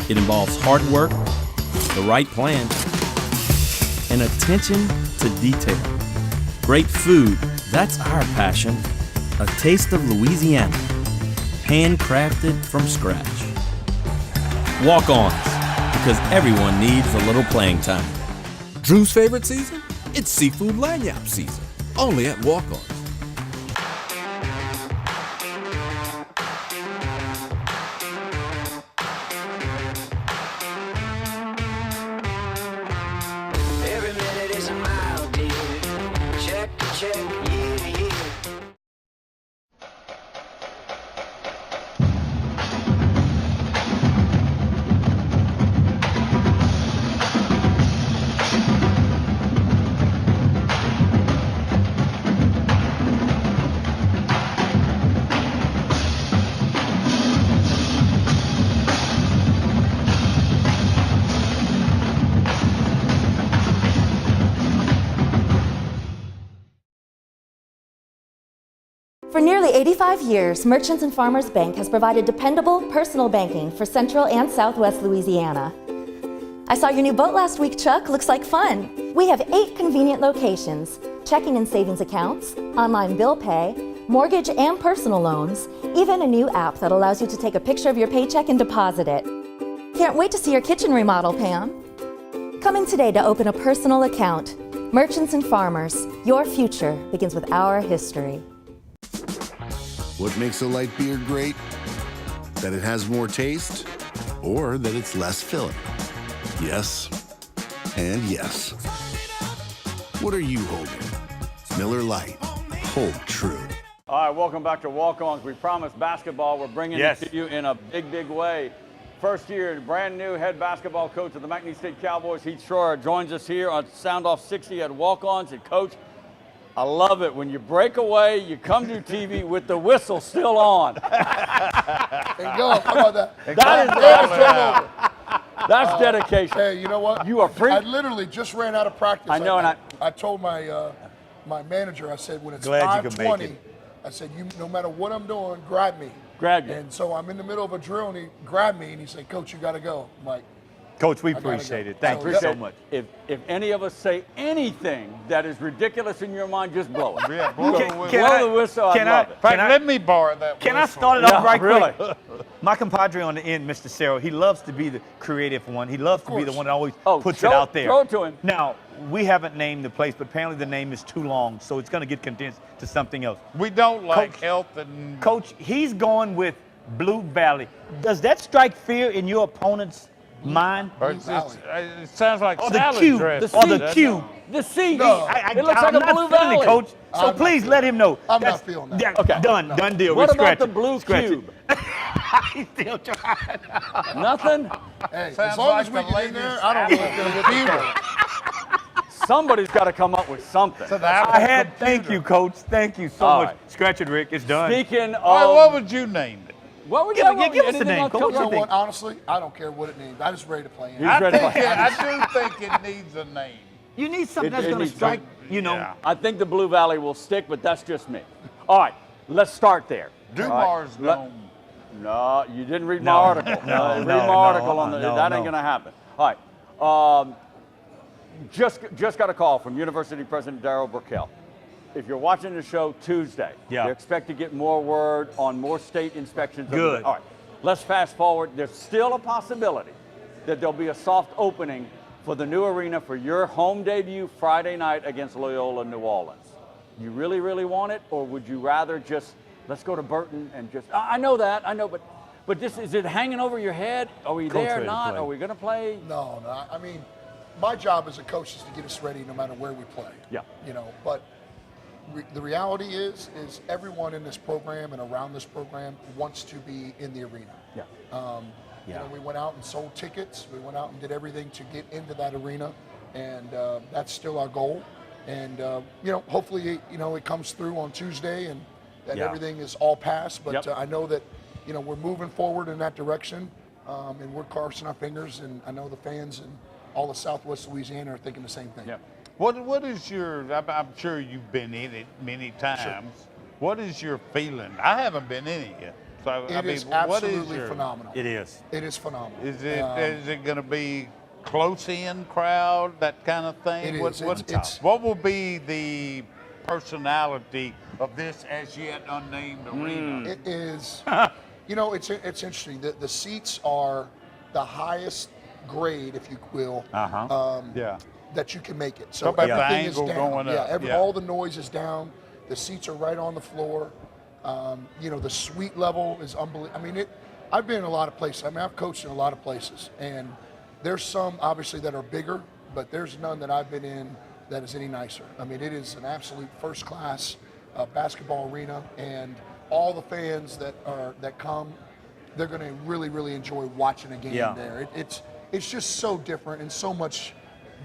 It involves hard work, the right plan, and attention to detail. Great food, that's our passion. A taste of Louisiana, handcrafted from scratch. Walk-ons, because everyone needs a little playing time. Drew's favorite season? It's seafood lanyap season, only at Walk-Ons. Every minute is a mile, dear. Check to check, year to year. For nearly 85 years, Merchants and Farmers Bank has provided dependable personal banking for Central and Southwest Louisiana. I saw your new boat last week, Chuck. Looks like fun. We have 8 convenient locations, checking and savings accounts, online bill pay, mortgage and personal loans, even a new app that allows you to take a picture of your paycheck and deposit it. Can't wait to see your kitchen remodel, Pam. Come in today to open a personal account. Merchants and Farmers, your future begins with our history. What makes a light beer great? That it has more taste, or that it's less filling? Yes, and yes. What are you holding? Miller Lite. Hold true. All right, welcome back to Walk-Ons. We promised basketball. We're bringing it to you in a big, big way. First year, brand new head basketball coach of the McNeese State Cowboys, Heath Schroyer, joins us here on Soundoff60 at Walk-Ons. And Coach, I love it. When you break away, you come to TV with the whistle still on. There you go. How about that? That's dedication. Hey, you know what? You are free. I literally just ran out of practice. I know, and I told my my manager, I said, when it's Glad you can make 5:20, it. I said, you no matter what I'm doing, grab me. Grab you. And so I'm in the middle of a drill, and he grabbed me, and he said, Coach, you got to go. I'm like, Coach, we I gotta appreciate go. it. Thank So, you so much. If any of us say anything that is ridiculous in your mind, just blow it. Yeah, blow the whistle. Blow the whistle. I love it. In fact, let me borrow that Can I whistle. start it off right really. quick? My compadre on the end, Mr. Cerro, he loves to be the creative one. He loves to be the one that always puts it out there. Throw it to him. Now, we haven't named the place, but apparently the name is too long, so it's going to get condensed to something else. We don't like Coach, health and... Coach, he's going with Blue Valley. Does that strike fear in your opponent's mind? Or it's just, it sounds like Or the salad cube. dressing. Or the cube. The C. No. It looks like I'm a not Blue feeling Valley. it, Coach. So I'm please not let him know. I'm That's- not feeling that. Yeah, Okay. Done deal. What We about scratch the it. blue Scratch cube? It. He's still trying. Nothing? hey, as Sounds long like as we the get in there, latest I don't know what's going to be either. Somebody's got to come up with something. To the Apple Thank you, Coach. Thank you so All much. right. Scratch it, Rick. It's done. Speaking All right, what of... would you name it? What would Give us the anything name, else Coach. come You know up? what? Honestly, I don't care what it means. I'm just ready to play. He's ready to play. I do think it needs a name. You need something It that's going to needs strike, you know. Yeah. I think the Blue Valley will stick, but that's just me. All right, let's start there. Dumar's All right, Dome. No, you didn't read my No. article. No, read no, my no, article on the. no, that no. ain't gonna happen. All right. Just got a call from University President Darrell Burkell. If you're watching the show Tuesday, Yeah. they expect to get more word on more state inspections. Good. All right. Let's fast forward. There's still a possibility that there'll be a soft opening for the new arena for your home debut Friday night against Loyola New Orleans. You really, really want it, or would you rather just let's go to Burton and just? I know that, I know, but this is it hanging over your head? Are we Coach there? ready to Not? play. Are we going to play? No. I mean, my job as a coach is to get us ready no matter where we play. Yeah. You know, but the reality is everyone in this program and around this program wants to be in the arena. Yeah. You know, we went out and sold tickets. We went out and did everything to get into that arena, and that's still our goal. And you know, hopefully, you know, it comes through on Tuesday, and that everything is all passed. But I know that, you know, we're moving forward in that direction, and we're crossing our fingers. And I know the fans and all of Southwest Louisiana are thinking the same thing. Yeah. What is your? I'm sure you've been in it many times. Sure. What is your feeling? I haven't been in it yet. So it is absolutely phenomenal. It is. It is phenomenal. Is it going to be close-in crowd, that kind of thing? It is. What will be the personality of this as yet unnamed arena? It is. You know, it's interesting. The seats are the highest grade, if you will. That you can make it. So everything is down. All the noise is down. The seats are right on the floor. You know, the suite level is unbelievable. I mean, I've been in a lot of places. I mean, I've coached in a lot of places, and there's some obviously that are bigger, but there's none that I've been in that is any nicer. I mean, it is an absolute first-class basketball arena, and all the fans that come, they're going to really, really enjoy watching a game there. It's just so different and so much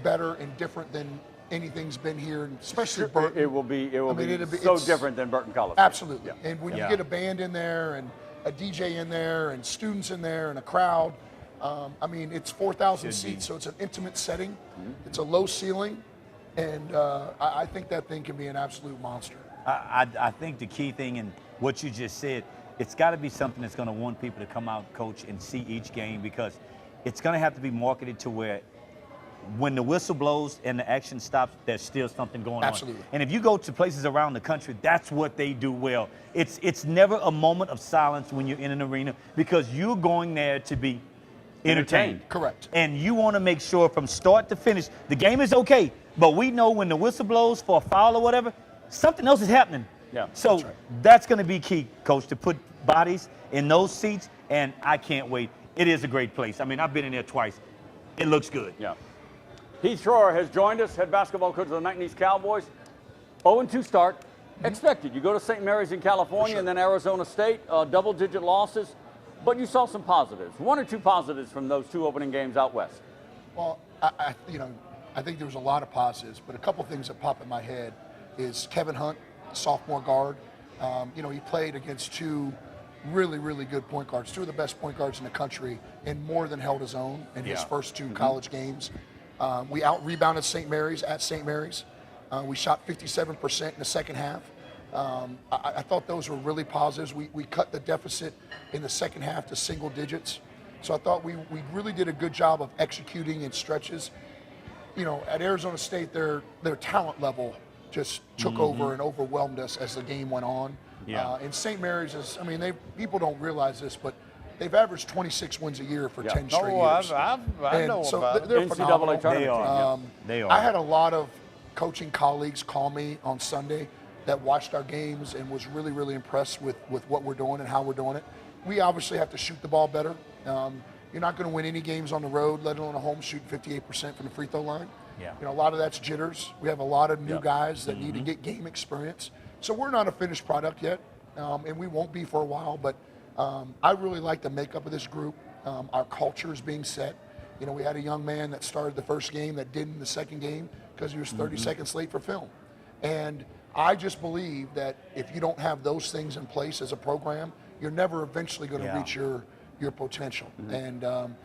better and different than anything's been here, especially Burton. It will be so different than Burton College. Absolutely. Yeah. And when you get a band in there and a DJ in there and students in there and a crowd, I mean, it's 4,000 seats, so it's an intimate setting. It's a low ceiling, and I think that thing can be an absolute monster. I think the key thing in what you just said, it's got to be something that's going to want people to come out, coach, and see each game, because it's going to have to be marketed to where when the whistle blows and the action stops, there's still something going on. And if you go to places around the country, that's what they do well. It's never a moment of silence when you're in an arena, because you're going there to be entertained. Correct. And you want to make sure from start to finish, the game is okay, but we know when the whistle blows for a foul or whatever, something else is happening. So that's going to be key, Coach, to put bodies in those seats, and I can't wait. It is a great place. I mean, I've been in there twice. It looks good. Heath Schroer has joined us, head basketball coach of the Nittany's Cowboys. 0-2 start, expected. You go to St. Mary's in California and then Arizona State, double-digit losses, but you saw some positives. One or two positives from those two opening games out west. Well, I think there was a lot of positives, but a couple things that pop in my head is Kevin Hunt, sophomore guard. You know, he played against two really, really good point guards, two of the best point guards in the country, and more than held his own in his first two college games. We out-rebounded St. Mary's at St. Mary's. We shot 57% in the second half. I thought those were really positives. We cut the deficit in the second half to single digits. So I thought we really did a good job of executing in stretches. You know, at Arizona State, their talent level just took over and overwhelmed us as the game went on. And St. Mary's is, I mean, people don't realize this, but they've averaged 26 wins a year for 10 straight years. I know so about they're it. phenomenal. They are. I had a lot of coaching colleagues call me on Sunday that watched our games and was really, really impressed with what we're doing and how we're doing it. We obviously have to shoot the ball better. You're not going to win any games on the road, let alone at home, shooting 58% from the free throw line. You know, a lot of that's jitters. We have a lot of new guys that need to get game experience. So we're not a finished product yet, and we won't be for a while, but I really like the makeup of this group. Our culture is being set. You know, we had a young man that started the first game that didn't the second game because he was 30 seconds late for film. And I just believe that if you don't have those things in place as a program, you're never eventually going to reach your potential. And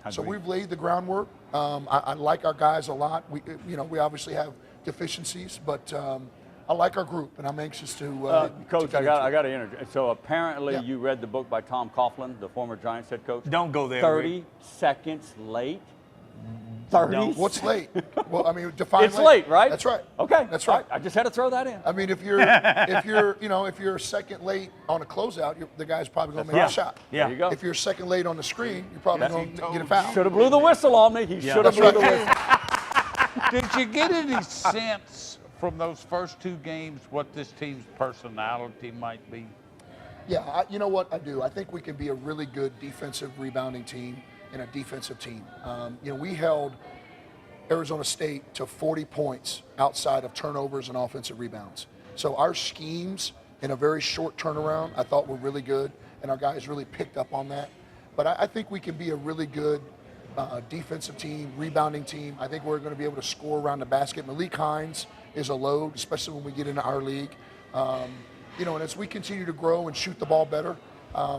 so we've laid the groundwork. I like our guys a lot. We obviously have deficiencies, but I like our group, and I'm anxious to. Coach, I got to interject. So apparently you read the book by Tom Coughlin, the former Giants head coach. Don't go there. 30 seconds late. 30. What's late? Well, I mean, define. It's late, right? That's right. Okay, that's right. I just had to throw that in. I mean, if you're a second late on a closeout, the guy's probably going to make a shot. There you go. If you're a second late on the screen, you're probably going to get a foul. Should have blew the whistle on me. He should have blew the whistle. Did you get any sense from those first two games what this team's personality might be? Yeah, you know what I do. I think we can be a really good defensive rebounding team and a defensive team. We held Arizona State to 40 points outside of turnovers and offensive rebounds. So our schemes in a very short turnaround, I thought were really good, and our guys really picked up on that. But I think we can be a really good defensive team, rebounding team. I think we're going to be able to score around the basket. Malik Hines is a load, especially when we get into our league. And as we continue to grow and shoot the ball better, I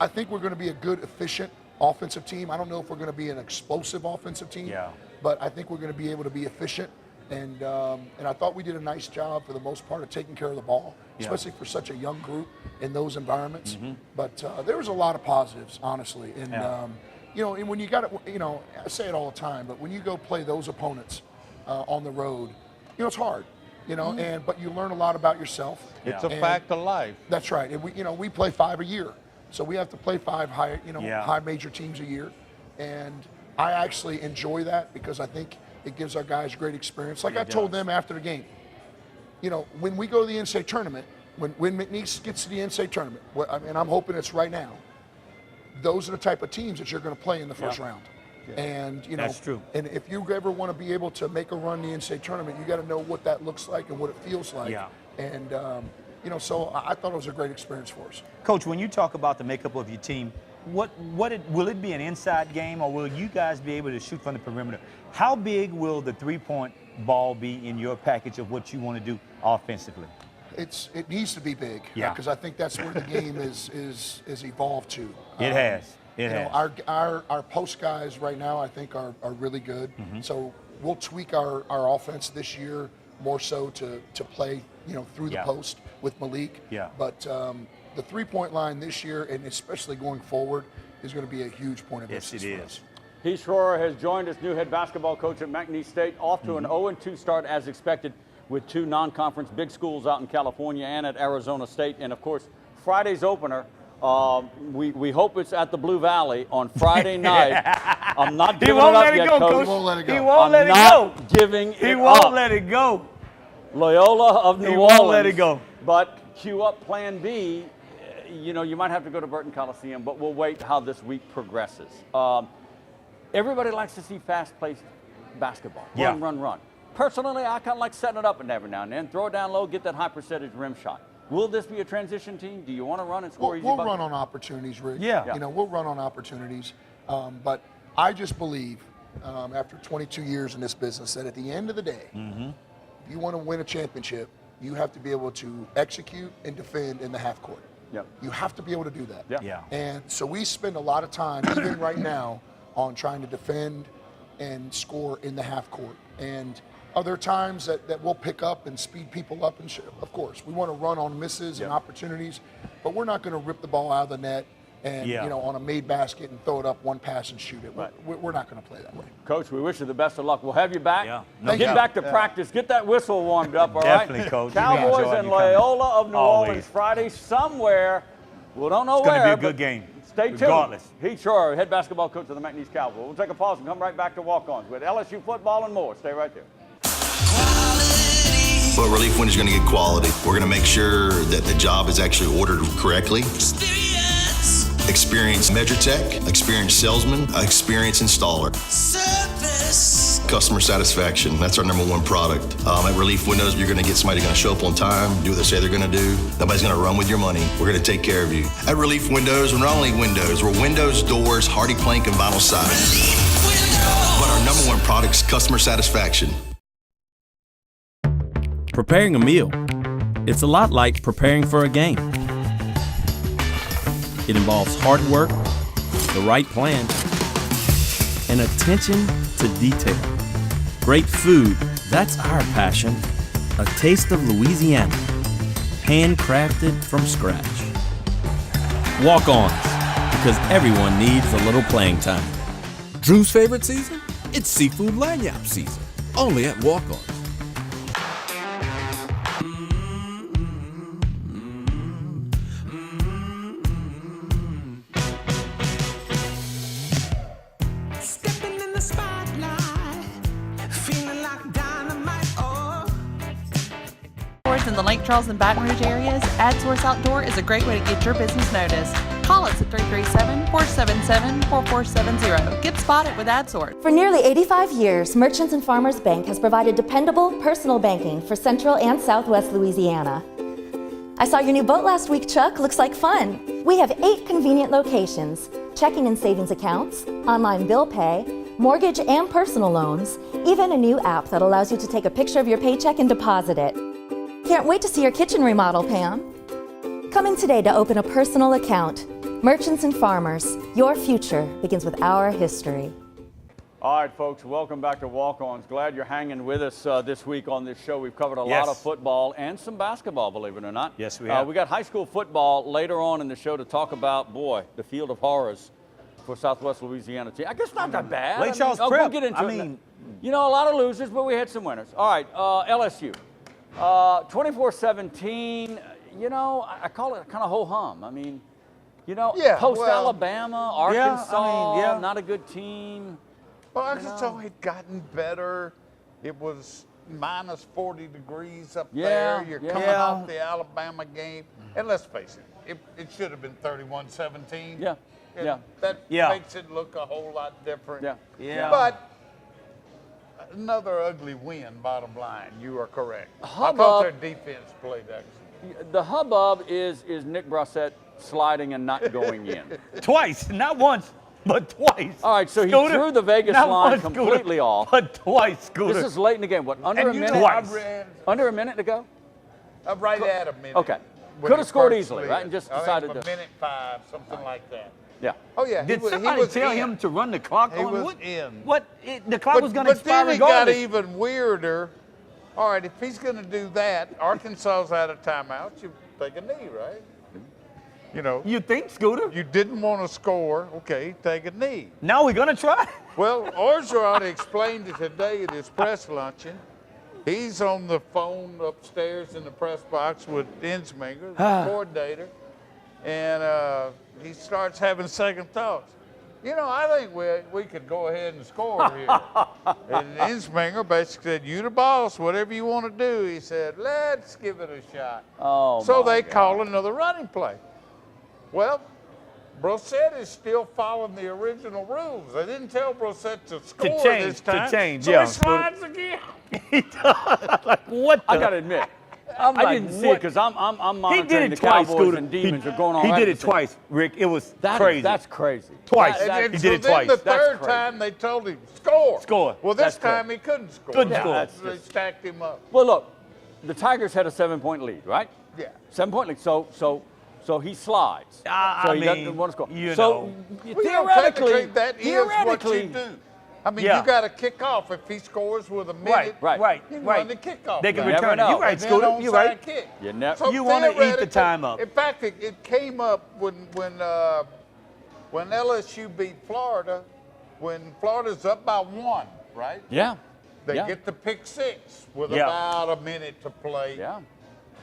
think we're going to be a good, efficient offensive team. I don't know if we're going to be an explosive offensive team, but I think we're going to be able to be efficient. And I thought we did a nice job for the most part of taking care of the ball, especially for such a young group in those environments. But there was a lot of positives, honestly. And you know, and when you got it, you know, I say it all the time, but when you go play those opponents on the road, you know, it's hard. You know, but you learn a lot about yourself. It's a fact of life. That's right. And we play 5 a year, so we have to play 5 high, high major teams a year, and I actually enjoy that because I think it gives our guys great experience. Like I told them after the game, you know, when we go to the NCAA tournament, when McNeese gets to the NCAA tournament, and I'm hoping it's right now, those are the type of teams that you're going to play in the first round. And you know, that's true. And if you ever want to be able to make a run in the NCAA tournament, you got to know what that looks like and what it feels like. And you know, so I thought it was a great experience for us. Coach, when you talk about the makeup of your team, will it be an inside game, or will you guys be able to shoot from the perimeter? How big will the three-point ball be in your package of what you want to do offensively? It needs to be big, because I think that's where the game is evolved to. It has. It has. Our post guys right now, I think, are really good. So we'll tweak our offense this year more so to play, you know, through the post with Malik. But the three-point line this year, and especially going forward, is going to be a huge point of emphasis for us. Heath Schroer has joined us, new head basketball coach at McNeese State, off to an 0-2 start as expected with 2 non-conference big schools out in California and at Arizona State. And, of course, Friday's opener, we hope it's at the Blue Valley on Friday night. I'm not giving it up yet, Coach. He won't let it go. He won't let it go. I'm not giving it up. He won't let it go. Loyola of New Orleans. He won't let it go. But cue up Plan B. You know, you might have to go to Burton Coliseum, but we'll wait how this week progresses. Everybody likes to see fast-paced basketball. Run. Personally, I kind of like setting it up and every now and then. Throw it down low, get that high percentage rim shot. Will this be a transition team? Do you want to run and score easy buckets? We'll run on opportunities, Rick. Yeah. You know, we'll run on opportunities. But I just believe, after 22 years in this business, that at the end of the day, if you want to win a championship, you have to be able to execute and defend in the half court. You have to be able to do that. And so we spend a lot of time, even right now, on trying to defend and score in the half court. And other times that we'll pick up and speed people up, and of course, we want to run on misses and opportunities, but we're not going to rip the ball out of the net and you know, on a made basket and throw it up one pass and shoot it. We're not going to play that way. Coach, we wish you the best of luck. We'll have you back. Get Get back to practice. Get that whistle warmed up, all right? Definitely, Coach. Cowboys and Loyola of New Orleans Friday somewhere. We don't know where. It's going to be a good game. Stay tuned. Regardless. Heath Schroer, head basketball coach of the McNeese Cowboys. We'll take a pause and come right back to walk-ons with LSU football and more. Stay right there. But Relief Windows is going to get quality. We're going to make sure that the job is actually ordered correctly. Experience Measure Tech, experienced salesman, experienced installer. Service. Customer satisfaction, that's our #1 product. At Relief Windows, you're going to get somebody going to show up on time, do what they say they're going to do. Nobody's going to run with your money. We're going to take care of you. At Relief Windows, we're not only windows, we're windows, doors, hardy plank, and vinyl siding. But our #1 product is customer satisfaction. Preparing a meal, it's a lot like preparing for a game. It involves hard work, the right plan, and attention to detail. Great food, that's our passion. A taste of Louisiana, handcrafted from scratch. Walk-ons, because everyone needs a little playing time. Drew's favorite season? It's seafood lanyap season, only at Walk-Ons. In the Lake Charles and Baton Rouge areas, AdSource Outdoor is a great way to get your business noticed. Call us at 337-477-4470. Get spotted with AdSource. For nearly 85 years, Merchants and Farmers Bank has provided dependable, personal banking for Central and Southwest Louisiana. I saw your new boat last week, Chuck. Looks like fun. We have 8 convenient locations: checking and savings accounts, online bill pay, mortgage and personal loans, even a new app that allows you to take a picture of your paycheck and deposit it. Can't wait to see your kitchen remodel, Pam. Come in today to open a personal account. Merchants and Farmers, your future begins with our history. All right, folks, welcome back to Walk-Ons. Glad you're hanging with us this week on this show. We've covered a lot of football and some basketball, believe it or not. Yes, we have. We got high school football later on in the show to talk about, boy, the field of horrors for Southwest Louisiana team. I guess not that bad. Lake Charles Prep. We'll get into it. You know, a lot of losers, but we had some winners. All right, LSU. 24-17, you know, I call it kind of ho-hum. I mean, you know, post-Alabama, Arkansas, not a good team. Well, Arkansas had gotten better. It was minus 40 degrees up there. You're coming off the Alabama game. And let's face it, it should have been 31-17. That makes it look a whole lot different. But another ugly win, bottom line. You are correct. I thought their defense played excellent. The hubbub is Nick Brissett sliding and not going in. Twice, not once. But twice. All right, so he threw the Vegas line completely off. But twice, Scooter. This is late in the game. What, under a minute? Twice. Under a minute to go? Right at a minute. Okay. Could have scored easily, right? And just decided to. Minute 5, something like that. Yeah. Oh, yeah. Did somebody tell him to run the clock He on? was in. The clock was going to expire regardless. But then it got regardless. even weirder. All right, if he's going to do that, Arkansas's out of timeout, you take a knee, right? You know. You think, Scooter? You didn't want to score. Okay, take a knee. Now we're going to try. Well, Orgeron explained it today at his press luncheon. He's on the phone upstairs in the press box with Insminger, the coordinator, and he starts having second thoughts. You know, I think we could go ahead and score here. And Insminger basically said, you the boss, whatever you want to do. He said, let's give it a shot. So they call another running play. Well, Brissett is still following the original rules. They didn't tell Brissett to score this time. To change, so he slides again. Like, what the? I got to admit, I didn't see it because I'm monitoring the Cowboys and Demons are going on. He did it twice, Rick. It was crazy. That's crazy. Twice. He did it twice. The third time they told him, score. Score. Well, this time he couldn't score. Couldn't score. They stacked him up. Well, look, the Tigers had a 7-point lead, right? Yeah. 7-point lead. So he slides. So he doesn't want to score. Theoretically, that is what you do. I mean, you got to kick off. If he scores with a minute, you run the kickoff. They can return it. You're right, Scooter. You're right. Kick. You want to eat the time up. In fact, it came up when LSU beat Florida, when Florida's up by 1, right? Yeah. They get the pick 6 with about a minute to play. Yeah.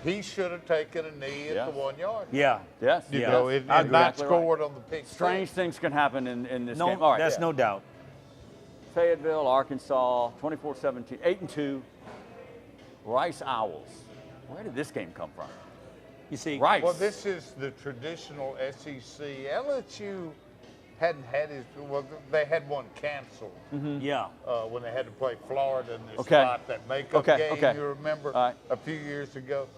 He should have taken a knee at the 1 yard. Yeah. Yes. You know, and not scored on the pick. Strange things can happen in this no, game. All right. That's no doubt. Fayetteville, Arkansas, 24-17, 8-2. Rice Owls. Where did this game come from? You see, Rice. Well, this is the traditional SEC. LSU hadn't had his. Well, they had one canceled. Yeah. When they had to play Florida in this spot, that makeup game. You remember a few years ago.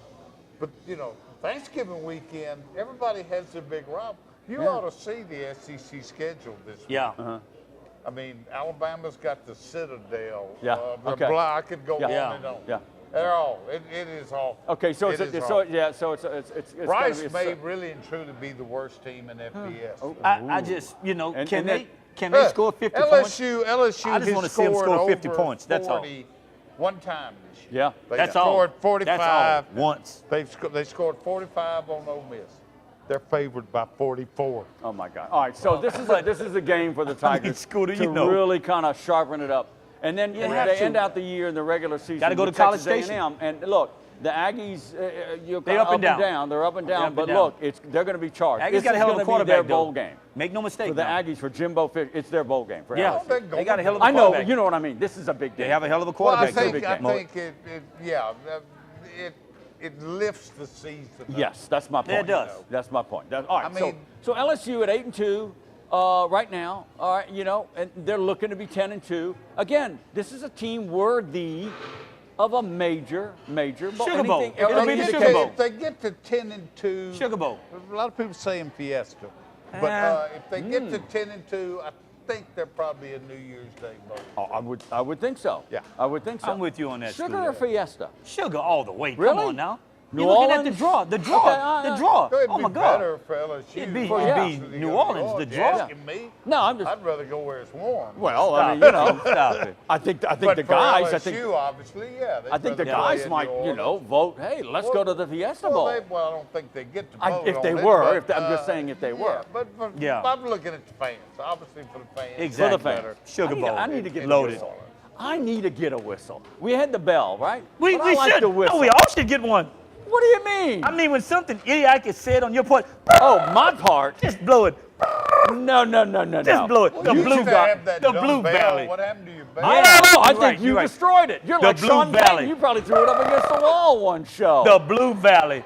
But you know, Thanksgiving weekend, everybody has their big romp. You ought to see the SEC schedule this week. Yeah. I mean, Alabama's got the Citadel. Yeah. I could go on and on. Yeah. They're all. It is all. Okay, so it's Rice may really and truly be the worst team in FBS. I just, you know, can they score 50 points? LSU I just want to see them score 50 points. That's all. One time this year. Yeah. They scored 45. That's all. Once. They scored 45 on Ole Miss. They're favored by 44. Oh my God! All right, so this is a game for the Tigers Scooter, to really kind of sharpen it up, and then they end out the year in the regular season. Got to go to with College Texas Station. A&M. And look, the Aggies, they're up and down. They're up and down. But look, they're going to be charged. Aggies got a hell of a quarterback. Their bowl game. Make no mistake. For the Aggies, for Jimbo Fisher, it's their bowl game. For LSU. They got a hell of a quarterback. I know, quarterback. you know what I mean. This is a big game. They have a hell of a quarterback. Well, I think it lifts the season. Yes, that's my point. It does. That's my point. All right, so LSU at 8-2 right now. All right, you know, and they're looking to be 10-2. Again, this is a team worthy of a major bowl. Sugar Bowl. It'll be the Sugar Bowl. If they get to 10-2, Sugar Bowl. A lot of people saying Fiesta, but if they get to 10-2, I think they're probably a New Year's Day bowl. Oh, I would think so. Yeah, I would think so. I'm with you on that. Sugar or Fiesta? Sugar all the way. Really? Come on now. New You're looking at Orleans? the draw. The draw. Okay, the draw. It'd Oh, be my God. better for LSU. It'd be Obviously, New Orleans. The draw. Asking me? No, I'm just. I'd rather go where it's warm. Well, Stop I mean, you it. know, Stop it. I think But the for guys. LSU, I think obviously, yeah. I think the they'd rather guys play in might, New you know, Orleans. vote. Hey, let's go to the Fiesta Bowl. Well, I don't think they get to vote If they on it, were, but, I'm just saying if they were. But I'm looking at the fans. Obviously for the fans. Exactly. For the fans. Sugar Bowl. I need to get Loaded. a whistle. I need to get a whistle. We had the bell, right? We But I like should. the whistle. No, we all should get one. What do you mean? I mean, when something idiotic is said on your part, Oh, my part? just blow it. No. Just blow it. The You blue used to have that the dumb Blue bell. Valley. What happened to your bell? I don't know. I You're think right, you you're right. destroyed it. You're The like Blue Sean Valley. Payton. You probably threw it up against the wall one show. The Blue Valley.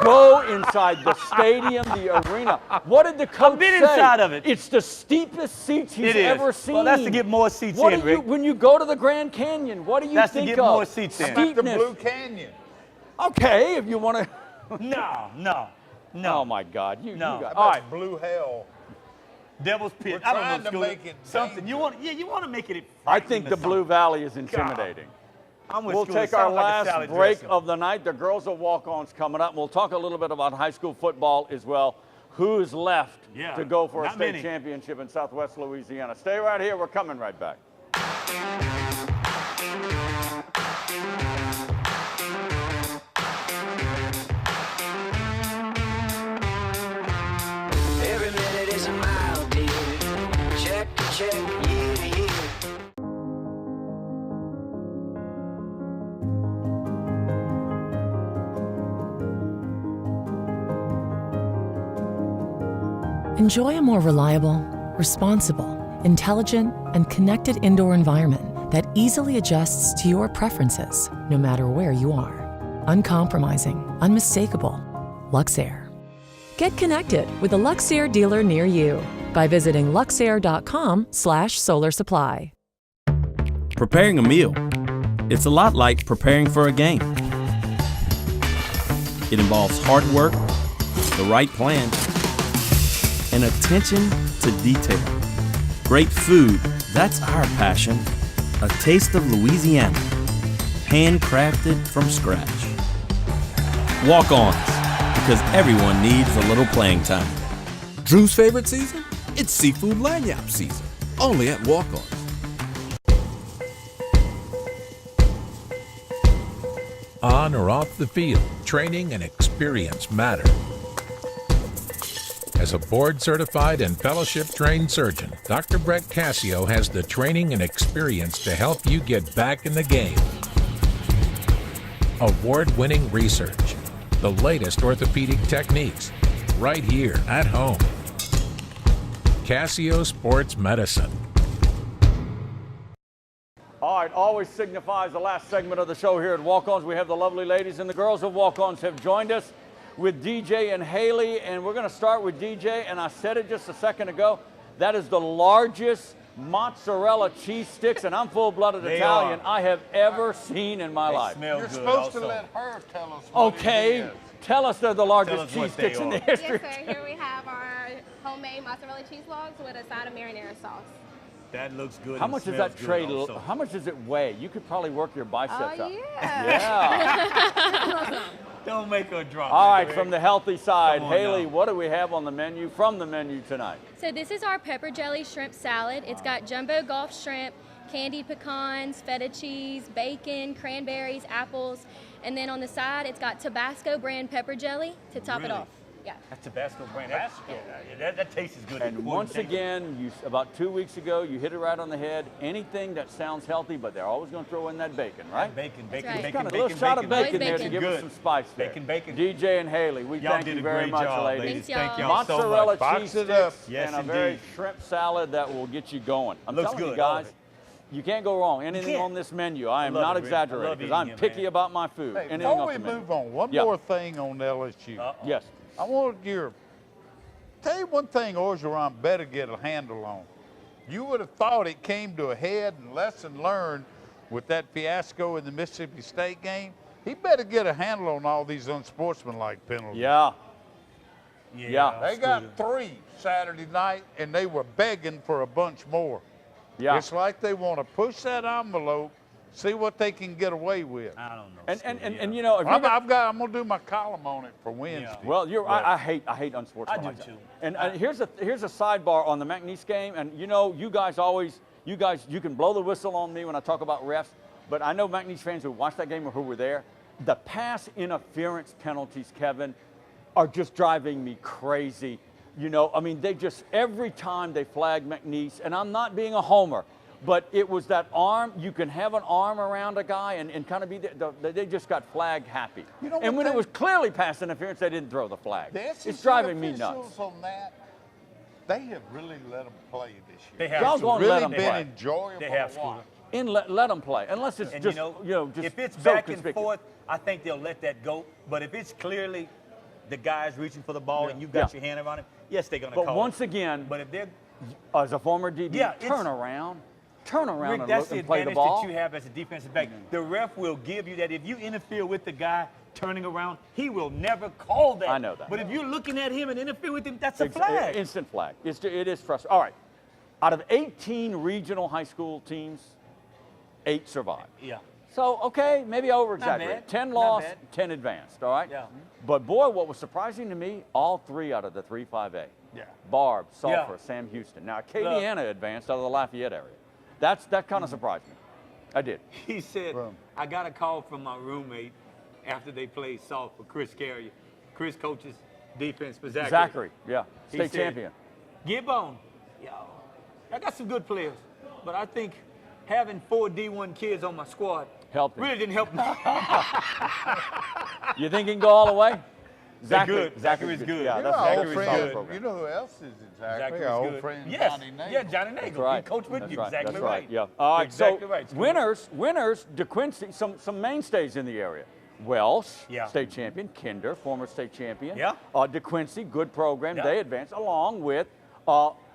Go inside the stadium, the arena. What did the coach I've been say? inside of it. It's the steepest seats he's It is. ever seen. Well, that's to get more seats What in, do you, Rick. when you go to the Grand Canyon, what do you That's to think get of? more seats in. How about the Steepness. Blue Canyon? Okay, if you want to. No. Oh my God, you No. got. How All about right, Blue Hell? Devil's Pit. We're I don't trying know. to Scooter. make it something. You want to make it. I think the frightening or Blue Valley is intimidating. I'm with We'll Scooter. take our Sounds like a last salad break dressing. of the night. The girls of walk-ons coming up. We'll talk a little bit about high school football as well. Who's left Yeah, to go for a not state many. championship in Southwest Louisiana? Stay right here. We're coming right back. Every minute is a mile, dear. Check, year to year. Enjoy a more reliable, responsible, intelligent, and connected indoor environment that easily adjusts to your preferences, no matter where you are. Uncompromising, unmistakable. Luxair. Get connected with a Luxair dealer near you by visiting luxair.com/solar supply. Preparing a meal. It's a lot like preparing for a game. It involves hard work, the right plan, and attention to detail. Great food, that's our passion. A taste of Louisiana, handcrafted from scratch. Walk-ons, because everyone needs a little playing time. Drew's favorite season? It's seafood lanyap season. Only at Walk-Ons. On or off the field, training and experience matter. As a board-certified and fellowship-trained surgeon, Dr. Brett Cassio has the training and experience to help you get back in the game. Award-winning research, the latest orthopedic techniques, right here at home. Cassio Sports Medicine. All right, always signifies the last segment of the show here at Walk-Ons. We have the lovely ladies and the girls of Walk-Ons have joined us with DJ and Haley, and we're going to start with DJ, and I said it just a second ago, that is the largest mozzarella cheese sticks, and I'm full-blooded Italian, I have ever seen in my life. You're supposed to let her tell us what Okay, it is. tell us they're the largest cheese sticks in the history. Yes, sir. Here we have our homemade mozzarella cheese logs with a side of marinara sauce. That looks good. How and much does smells that good tray? also. How much does it weigh? You could probably work your biceps up. Yeah. Don't make her drop. All right, Rick. from the healthy side, Come on Haley, now. what do we have on the menu from the menu tonight? So this is our pepper jelly shrimp salad. It's got jumbo Gulf shrimp, candied pecans, feta cheese, bacon, cranberries, apples, and then on the side it's got Tabasco brand pepper jelly to top it Really? off. Yeah. That's Tabasco brand. That tastes good. And once again, about 2 weeks ago, you hit it right on the head. Anything that sounds healthy, but they're always going to throw in that bacon, right? Bacon, That's bacon, right. Just bacon, kind of a bacon, little shot of bacon there to bacon. give us Good. some spice there. Bacon. DJ and Haley, we Y'all thank did you a very great much, job, ladies. ladies. Thanks, Thank y'all. y'all so Mozzarella much. Box cheese it up. sticks Yes, and a very indeed. shrimp salad that will get you going. I'm Looks telling you good, all of guys, it. you can't go wrong. Anything can't. on this menu, I am love not it, Rick. I exaggerating love because eating I'm it, picky man. about my food. Hey, Anything before off we the menu. move on, one Yeah. more thing on LSU. Yes. I want tell you one thing Orgeron better get a handle on. You would have thought it came to a head and lesson learned with that fiasco in the Mississippi State game. He better get a handle on all these unsportsmanlike penalties. Yeah. Yeah. They got 3 Saturday night, and they were begging for a bunch more. Yeah. It's like they want to push that envelope See what they can get away with. I don't know. And you know, if I'm gonna do my column on it for Wednesday. Yeah. Well, I hate unsportsmanlike. I do too. And here's a sidebar on the McNeese game. And you know, you guys you can blow the whistle on me when I talk about refs, but I know McNeese fans who watched that game or who were there. The pass interference penalties, Kevin, are just driving me crazy. You know, I mean, every time they flag McNeese, and I'm not being a homer, but it was that arm. You can have an arm around a guy and kind of be there. They just got flag happy. You know and when it was clearly pass interference, they didn't throw the flag. It's driving me nuts. On that, they have really let them play this year. They have really let them been play. enjoyable They have to watch. Let them play, unless it's just just if it's so back conspicuous. and forth, I think they'll let that go. But if it's clearly the guy's reaching for the ball and you've got your hand around him, yes, they're going to call it. But once again, but if they're as a former DB, turn around Rick, and that's look and the play the advantage ball. that you have as a defensive back. The ref will give you that. If you interfere with the guy turning around, he will never call that. I know that. But if you're looking at him and interfere with him, that's a flag. Instant flag. It is frustrating. All right. Out of 18 regional high school teams, 8 survived. Yeah. So, okay, maybe I over-exaggerate. bad. 10 Not lost, bad. 10 advanced, all right? Yeah. But, boy, what was surprising to me, all 3 out of the 3-5A. Yeah. Barb, Sulphur, Yeah. Sam Houston. Now, Acadiana advanced out of the Lafayette area. That kind of surprised me. I did. He said, I got a call from my roommate after they played Sulphur, Chris Carrier. Chris coaches defense for Zachary. Zachary, yeah, He state said, champion. Gibbon, yo, I got some good players, but I think having 4 D1 kids on my squad Helped him. really didn't help me. You think he can go all the way? Zachary's good. Yeah, You that's know, our Zachary's friend, solid program. you know who else is in Zachary? Zachary's Our old good. friend Yes. Johnny Nagel. Yeah, Johnny Nagel. That's right. He coached with That's you. right. Exactly That's right. Yeah. All right. Exactly So right. winners. DeQuincy. Some mainstays in the area. Welsh, Yeah. state champion. Kinder, former state champion. Yeah. DeQuincy, good program. Yeah. They advanced along with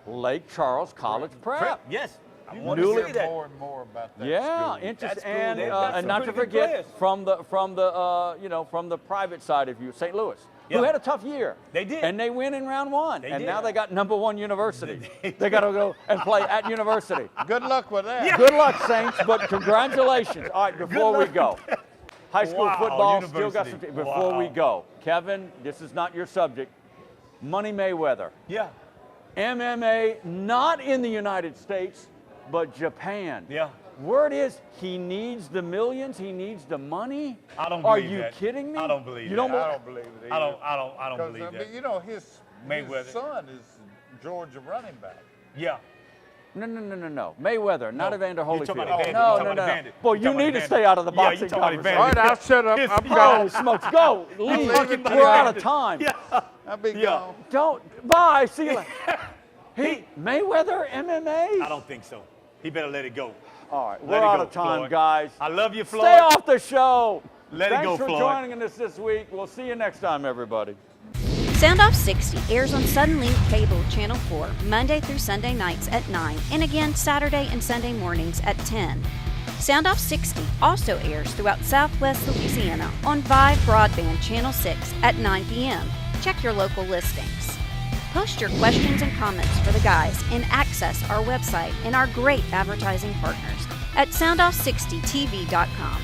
Lake Charles College Prep. Yes. I You want want to to see hear that. more and more about that Yeah, school. interesting. That's cool. They've got And some not to pretty good forget players. from the private side of you, St. Louis, who Yeah. had a tough year. They did. And they win in round 1. They and did. now they got #1 University. They got to go and play at University. Good luck with that. Yeah. Good luck, Saints, but congratulations. All right, before we go, high school Wow, football still got some. University. Before we Wow. go, Kevin, this is not your subject. Money Mayweather, Yeah. MMA, not in the United States, but Japan. Yeah. Word is he needs the millions. He needs the money. I don't Are believe you that. kidding me? I don't believe you that. Don't I don't believe it. I either. don't 'Cause, believe I mean, that. you know, his Mayweather. son is Georgia running back. Yeah. No. Mayweather, not Evander You're Holyfield. talking about Evander. No. You're talking about Evander. Boy, You're you talking need about to Evander. stay out of the Yeah, boxing you're talking about conversation. All right, I'll shut up. I'm Oh, gone. smokes, go. Leave. leaving We're out of time. Yeah. I'll be Yeah. gone. Don't. Bye. See you later. Mayweather, MMA? I don't think so. He better let it go. All right, Let we're it out go, of time, Floyd. guys. I love you, Floyd. Stay off the show. Let it Thanks go, for Floyd. joining us this week. We'll see you next time, everybody. Soundoff60 airs on Suddenlink Cable Channel 4 Monday through Sunday nights at 9 and again Saturday and Sunday mornings at 10. Soundoff60 also airs throughout Southwest Louisiana on Vive Broadband Channel 6 at 9 p.m. Check your local listings. Post your questions and comments for the guys and access our website and our great advertising partners at soundoff60tv.com.